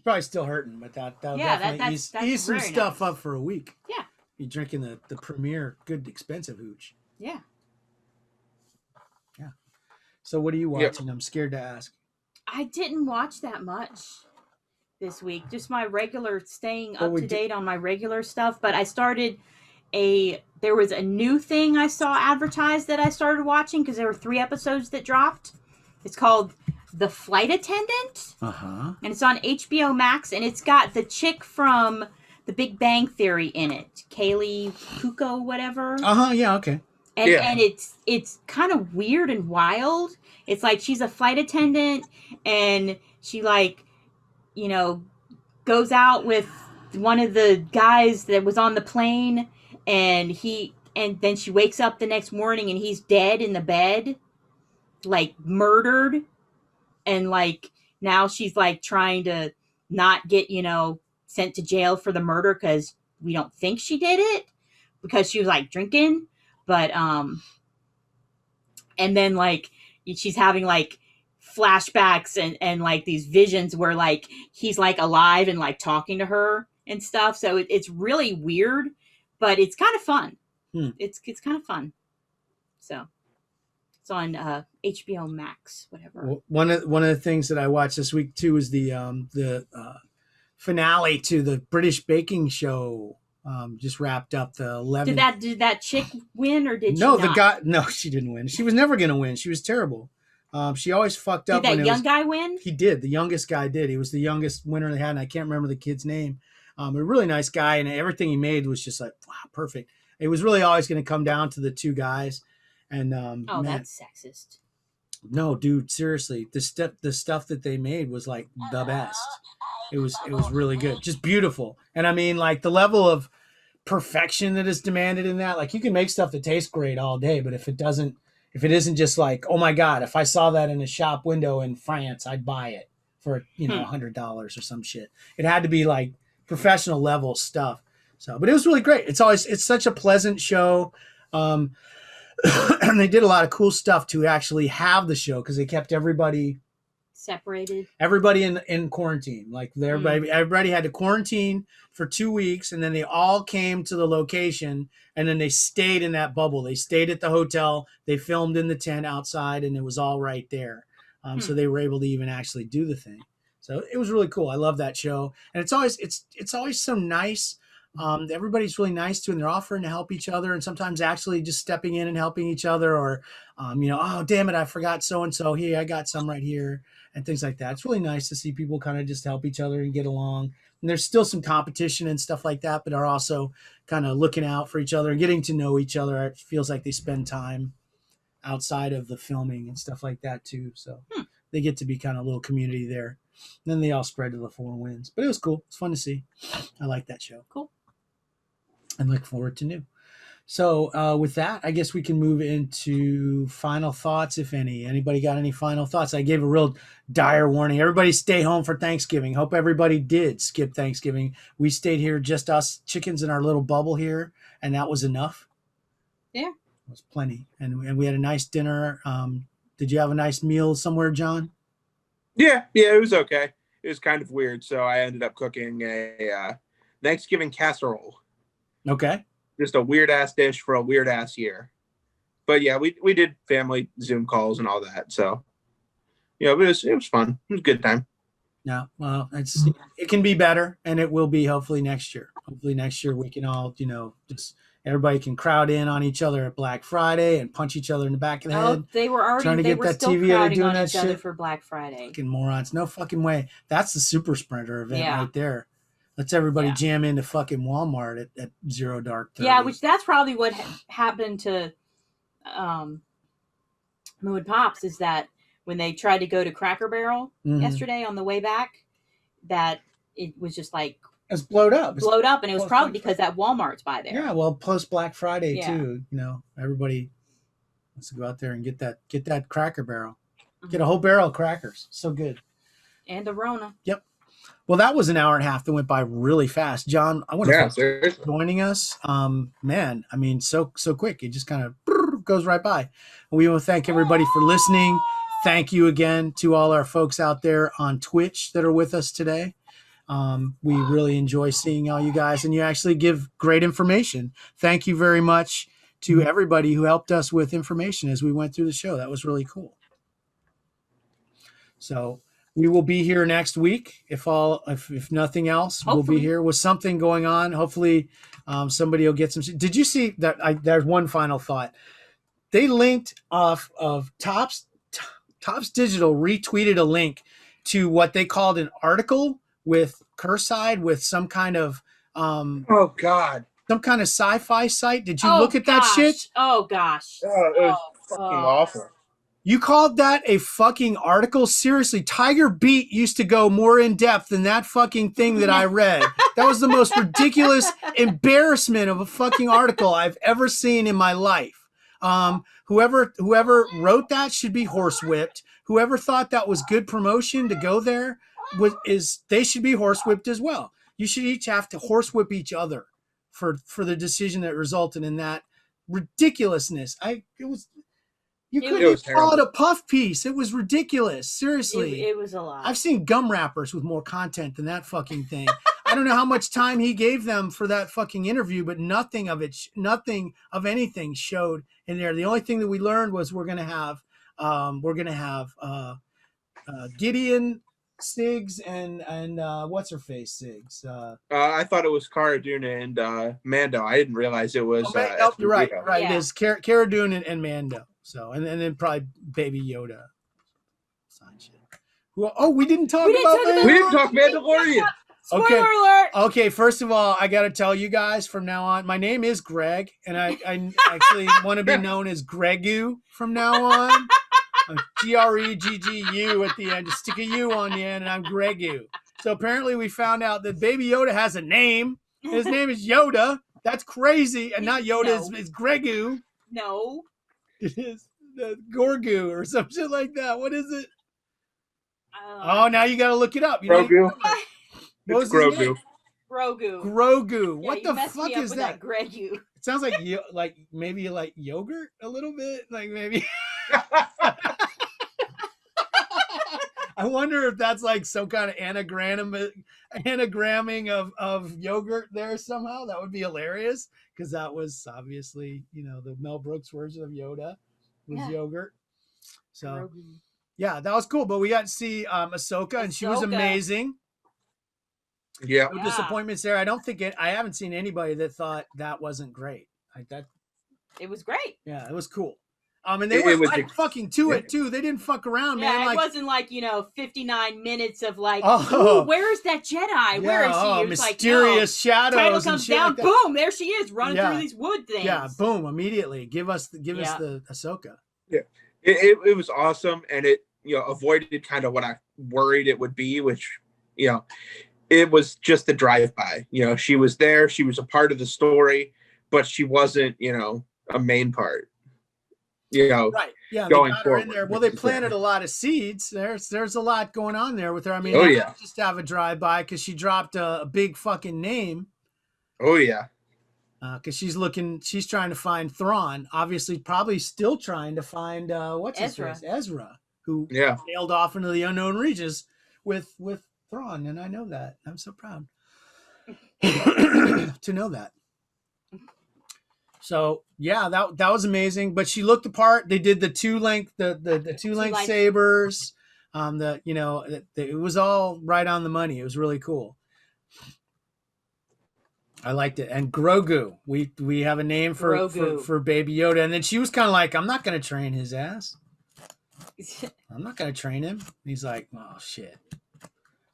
probably still hurting, but that'll definitely ease some stuff up for a week. Yeah. You're drinking the premier good expensive hooch. Yeah. Yeah. So what are you watching? I'm scared to ask. I didn't watch that much this week. Just my regular staying up to date on my regular stuff. But I started there was a new thing I saw advertised that I started watching because there were 3 episodes that dropped. It's called The Flight Attendant. Uh-huh. And it's on HBO Max, and it's got the chick from The Big Bang Theory in it. Kaylee Kuko, whatever. Uh-huh, yeah, okay. And it's kind of weird and wild. It's like she's a flight attendant and she goes out with one of the guys that was on the plane and then she wakes up the next morning and he's dead in the bed, like murdered. And like now she's like trying to not get, sent to jail for the murder because we don't think she did it because she was like drinking. But and then like she's having like flashbacks and like these visions where like he's like alive and like talking to her and stuff. So it's really weird, but it's kind of fun. It's kind of fun. So It's on HBO Max, whatever. One of the things that I watched this week too is the finale to the British baking show. Just wrapped up the 11th. Did that chick win or did No, she the not? guy. No, she didn't win. She was never gonna win. She was terrible. She always fucked up. Did that young guy win? He did. The youngest guy did. He was the youngest winner they had, and I can't remember the kid's name. A really nice guy, and everything he made was just like, wow, perfect. It was really always going to come down to the two guys. And man, that's sexist. No, dude, seriously, the stuff that they made was like the best. It was really good, just beautiful. And I mean, like the level of perfection that is demanded in that, like you can make stuff that tastes great all day, but if it isn't just like, oh my God, if I saw that in a shop window in France, I'd buy it for, $100 or some shit. It had to be like professional level stuff. So, but it was really great. It's such a pleasant show. And they did a lot of cool stuff to actually have the show because they kept everybody separated, everybody in quarantine. Like everybody had to quarantine for 2 weeks, and then they all came to the location, and then they stayed in that bubble. They stayed at the hotel. They filmed in the tent outside, and it was all right there. So they were able to even actually do the thing. So it was really cool. I love that show, and it's always so nice. Everybody's really nice to, and they're offering to help each other, and sometimes actually just stepping in and helping each other, or oh damn it, I forgot so and so. Here, I got some right here, and things like that. It's really nice to see people kind of just help each other and get along. And there's still some competition and stuff like that, but are also kind of looking out for each other and getting to know each other. It feels like they spend time outside of the filming and stuff like that too. So they get to be kind of a little community there. And then they all spread to the four winds. But it was cool. It's fun to see. I like that show. Cool. And look forward to new. So with that, I guess we can move into final thoughts, if any. Anybody got any final thoughts? I gave a real dire warning. Everybody stay home for Thanksgiving. Hope everybody did skip Thanksgiving. We stayed here, just us chickens in our little bubble here, and that was enough. Yeah. It was plenty. And we had a nice dinner. Did you have a nice meal somewhere, John? Yeah, it was okay. It was kind of weird, so I ended up cooking a Thanksgiving casserole. Okay. Just a weird ass dish for a weird ass year. But yeah, we did family Zoom calls and all that. So it was fun. It was a good time. Yeah. Well, it can be better, and it will be hopefully next year. Hopefully next year we can all, just everybody can crowd in on each other at Black Friday and punch each other in the back of the head. They were already trying to get that still TV crowding doing on that each other shit for Black Friday. Fucking morons. No fucking way. That's the super sprinter event right there. Let's everybody Yeah. jam into fucking Walmart at 0 dark 30. Yeah, which that's probably what happened to Moo and Pops, is that when they tried to go to Cracker Barrel yesterday on the way back, that it was just like it's blowed up. And it was probably because that Walmart's by there. Yeah, well, post Black Friday too. Everybody wants to go out there and get that Cracker Barrel. Get a whole barrel of crackers. So good. And a Rona. Yep. Well, that was an hour and a half that went by really fast. John, I want to thank you for joining us. Man, I mean, so quick. It just kind of goes right by. We want to thank everybody for listening. Thank you again to all our folks out there on Twitch that are with us today. We really enjoy seeing all you guys, and you actually give great information. Thank you very much to everybody who helped us with information as we went through the show. That was really cool. So we will be here next week. If nothing else, hopefully. We'll be here with something going on. Hopefully somebody will get some. Did you see that? There's one final thought. They linked off of Tops Digital retweeted a link to what they called an article with Curside with some kind of oh god, some kind of sci-fi site. Did you look at that shit? Oh gosh. Oh, it was fucking awful. You called that a fucking article? Seriously, Tiger Beat used to go more in depth than that fucking thing that I read. That was the most ridiculous embarrassment of a fucking article I've ever seen in my life. Whoever wrote that should be horsewhipped. Whoever thought that was good promotion to go there they should be horsewhipped as well. You should each have to horsewhip each other for the decision that resulted in that ridiculousness. You couldn't even call it a puff piece. It was ridiculous. Seriously. It was a lot. I've seen gum wrappers with more content than that fucking thing. I don't know how much time he gave them for that fucking interview, but nothing of anything showed in there. The only thing that we learned was we're gonna have Gideon, Siggs, and what's her face Siggs. I thought it was Cara Dune and Mando. I didn't realize it was. Nope, you're right. Esposito. Right, Yeah. it is Cara Dune and Mando. So and then probably Baby Yoda. Sign shit. Well, we didn't talk about We didn't talk Mandalorian. Spoiler Okay. alert! Okay, first of all, I got to tell you guys from now on, my name is Greg, and I actually want to be known as Gregu from now on. Greggu at the end. Just stick a U on the end, and I'm Gregu. So apparently we found out that Baby Yoda has a name. His name is Yoda. That's crazy. And not Yoda, No. it's Gregu. No. It is Gorgu or some shit like that. What is it? Oh, Oh, now you got to look it up. You know, Grogu. what It's was his Grogu. name? Grogu. Grogu. Yeah, What you the messed fuck me up is with that? Gregu. It sounds like maybe like yogurt a little bit, like maybe. I wonder if that's like some kind of anagramming of yogurt there somehow. That would be hilarious because that was obviously the Mel Brooks version of Yoda was Yeah. yogurt. So Grogu. yeah, that was cool. But we got to see Ahsoka, and she was Ahsoka. amazing. Yeah. No Yeah. disappointments there. I haven't seen anybody that thought that wasn't great. Like that. It was great. Yeah, it was cool. And they It went was right fucking to it too. They didn't fuck around, Yeah, man. it Like, wasn't like 59 minutes of like, Oh. ooh, where is that Jedi? Where is she? It was mysterious like, no. shadows Title and comes shit down, like that. boom, there she is, running Yeah. through these wood things. Yeah, boom, immediately. Give us the Yeah. Ahsoka. It was awesome, and it avoided kind of what I worried it would be, which it was just a drive-by. She was there, she was a part of the story, but she wasn't a main part. Right. Yeah, going they got her in forward. there. Well, they planted a lot of seeds. There's a lot going on there with her. I mean, Oh, they yeah. didn't just have a drive-by because she dropped a big fucking name. Oh yeah. Because she's trying to find Thrawn. Obviously, probably still trying to find what's Ezra. his face? Ezra, who Yeah. sailed off into the unknown regions with Thrawn, and I know that. I'm so proud to know that. So yeah, that was amazing. But she looked the part. They did the two length sabers. It was all right on the money. It was really cool. I liked it. And Grogu, we have a name for Baby Yoda. And then she was kind of like, I'm not going to train his ass. I'm not going to train him. He's like, oh shit.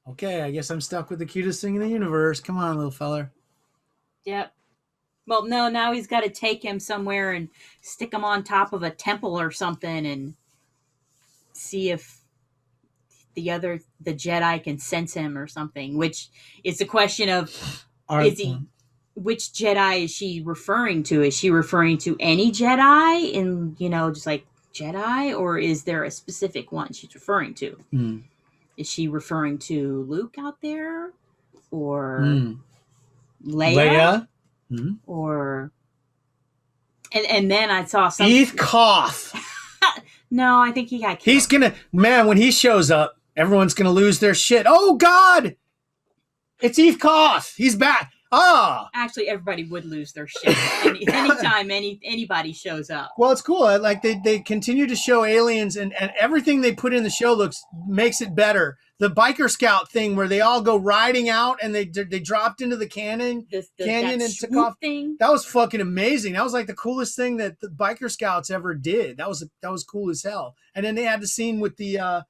Okay, I guess I'm stuck with the cutest thing in the universe. Come on, little feller. Yep. Well, no, now he's got to take him somewhere and stick him on top of a temple or something and see if the Jedi can sense him or something, which is a question of which Jedi is she referring to? Is she referring to any Jedi in, just like Jedi, or is there a specific one she's referring to? Mm. Is she referring to Luke out there, or Leia? Mm-hmm. Or and then I saw something. Eve Koth. No, I think he got killed. He's gonna, man, when he shows up, everyone's gonna lose their shit. Oh God, it's Eve Koth. He's back. Actually, everybody would lose their shit anytime anybody shows up. Well, it's cool. Like they continue to show aliens, and everything they put in the show makes it better. The biker scout thing where they all go riding out and they dropped into the canyon and took off. Thing. That was fucking amazing. That was like the coolest thing that the biker scouts ever did. That was cool as hell. And then they had the scene with the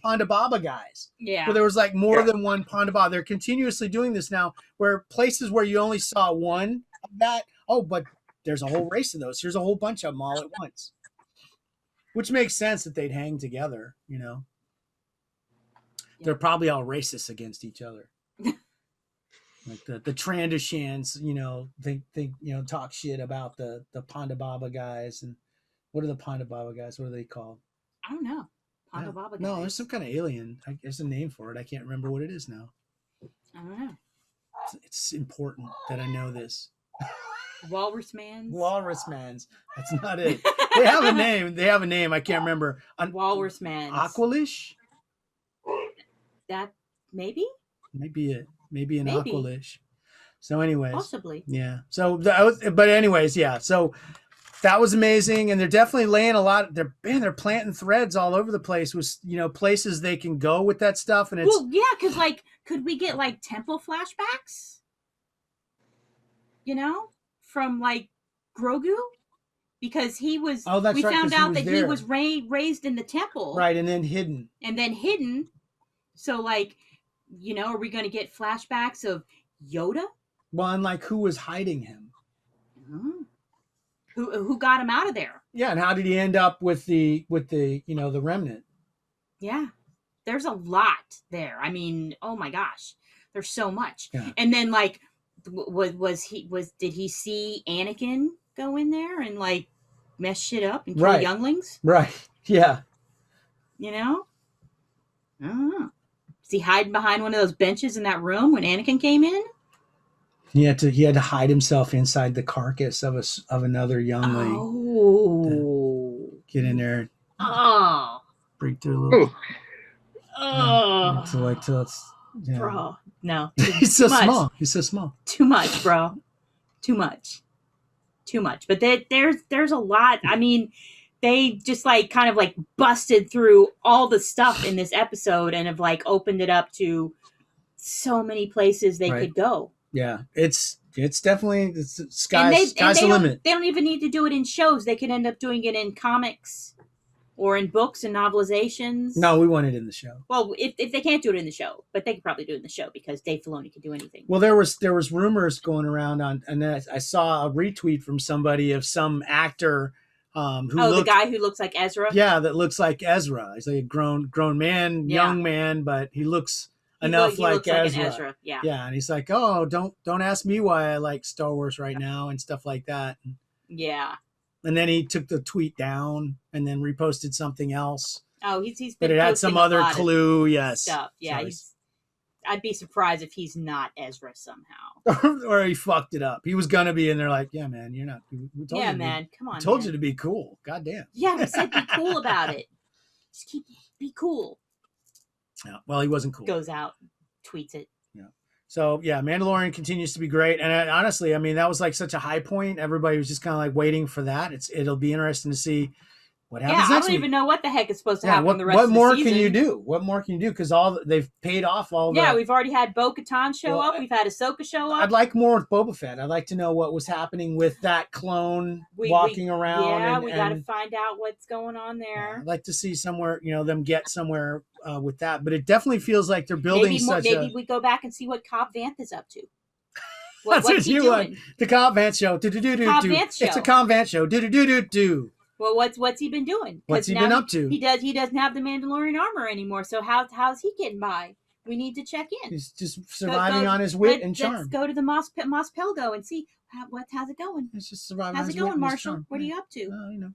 Ponda Baba guys. Yeah. Where there was like more than one Ponda Baba. They're continuously doing this now, where places where you only saw one of that, but there's a whole race of those. Here's a whole bunch of them all at once. Which makes sense that they'd hang together, They're probably all racist against each other. Like the Trandashans, they talk shit about the Ponda Baba guys. And what are the Ponda Baba guys? What are they called? I don't know. Ponda Baba guys. No, there's some kind of alien. There's a name for it. I can't remember what it is now. I don't know. It's important that I know this. Walrus Mans. Walrus Mans. That's not it. They have a name. I can't remember. Walrus Mans. Aqualish? That maybe? Maybe an Maybe. Aqualish. So anyways, Possibly. yeah. So but anyways, yeah. So that was amazing, and they're definitely laying a lot. They're planting threads all over the place with places they can go with that stuff, and it's Well, yeah, because like, could we get like temple flashbacks? From like Grogu, because he was. Oh, that's we right, found 'cause he out was that there. he was raised in the temple, right, and then hidden. So like, are we going to get flashbacks of Yoda? Well, and like who was hiding him? Who got him out of there? Yeah, and how did he end up with the the remnant? Yeah, there's a lot there. I mean, oh my gosh, there's so much. Yeah. And then like, did he see Anakin go in there and like mess shit up and kill Right. younglings? Right. Yeah. I don't know. Is he hiding behind one of those benches in that room when Anakin came in? He had to hide himself inside the carcass of another youngling. Oh. Get in there, Oh. break through a little. Oh. Till it's Bro. No. He's so much. small. He's so small. Too much, bro. Too much. But there's a lot. I mean, they just like kind of like busted through all the stuff in this episode and have like opened it up to so many places they could go. Yeah, it's definitely sky's the limit. They don't even need to do it in shows. They could end up doing it in comics or in books and novelizations. No, we want it in the show. Well, if they can't do it in the show, but they could probably do it in the show because Dave Filoni could do anything. Well, there was rumors going around and I saw a retweet from somebody of some actor the guy who looks like Ezra. Yeah, that looks like Ezra. He's like a grown man, young man, but he looks enough like Ezra. Yeah. Yeah, and he's like, "Oh, don't ask me why I like Star Wars right now," and stuff like that. Yeah. And then he took the tweet down and then reposted something else. Oh, he's been but it had some other clue. Yes. Stuff. Yeah. So I'd be surprised if he's not Ezra somehow. Or he fucked it up. He was gonna be, and they're like, "Yeah, man, you're not." We told you man, come on. We told you to be cool. God damn. Yeah, we said be cool about it. Just be cool. Yeah. Well, he wasn't cool. Goes out, tweets it. Yeah. So yeah, Mandalorian continues to be great, and honestly, I mean, that was like such a high point. Everybody was just kind of like waiting for that. It'll be interesting to see what happens. Yeah, I don't even know what the heck is supposed to happen the rest of the season. What more can you do? What more can you do? Because they've paid off all. Yeah, we've already had Bo-Katan show up. We've had Ahsoka show up. I'd like more with Boba Fett. I'd like to know what was happening with that clone walking around. Yeah, we got to find out what's going on there. I'd like to see somewhere, them get somewhere with that. But it definitely feels like they're building maybe we go back and see what Cobb Vanth is up to. What's he doing? The Cobb Vanth show. Cobb Vanth show. It's a Cobb Vanth show. Well, what's he been doing? What's he been up to? He doesn't have the Mandalorian armor anymore. So how's he getting by? We need to check in. He's just surviving on his wit and charm. Let's go to the Mos Pelgo and see how's it going. It's just surviving. How's it going, Marshall? What are you up to?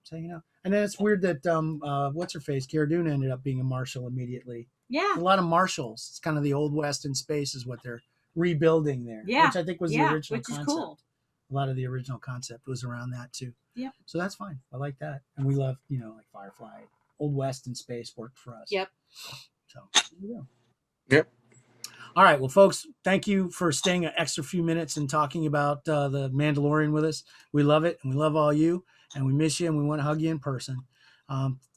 So And then it's weird that what's her face, Cara Dune ended up being a marshal immediately. Yeah, a lot of marshals. It's kind of the old West in space is what they're rebuilding there. Yeah, which I think was the original concept. Which is cool. A lot of the original concept was around that too. Yeah. So that's fine. I like that. And we love, like Firefly. Old West in space worked for us. Yep. So there you go. Yep. All right. Well, folks, thank you for staying an extra few minutes and talking about the Mandalorian with us. We love it. And we love all you. And we miss you. And we want to hug you in person.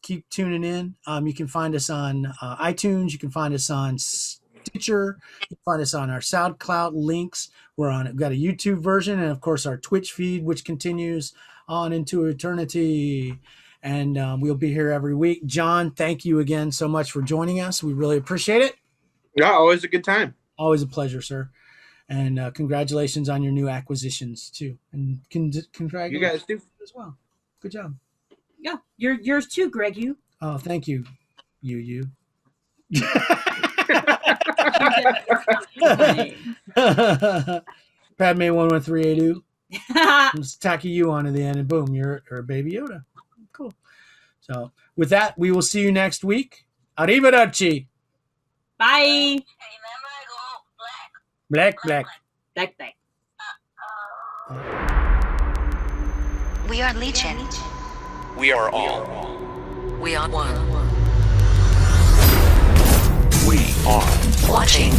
Keep tuning in. You can find us on iTunes. You can find us on Stitcher. You can find us on our SoundCloud links. We've got a YouTube version and, of course, our Twitch feed, which continues on into eternity. And we'll be here every week. John, thank you again so much for joining us. We really appreciate it. Yeah, always a good time. Always a pleasure, sir. And congratulations on your new acquisitions, too. And congratulations. You guys do as well. Good job. Yeah, yours too, Greg. You. Oh, thank you. You. Padme1138. Just tacky you onto the end, and boom, you're a baby Yoda. Cool. So, with that, we will see you next week. Arrivederci. Bye. Black. We are Legion. We are all. We are one. We are Watching.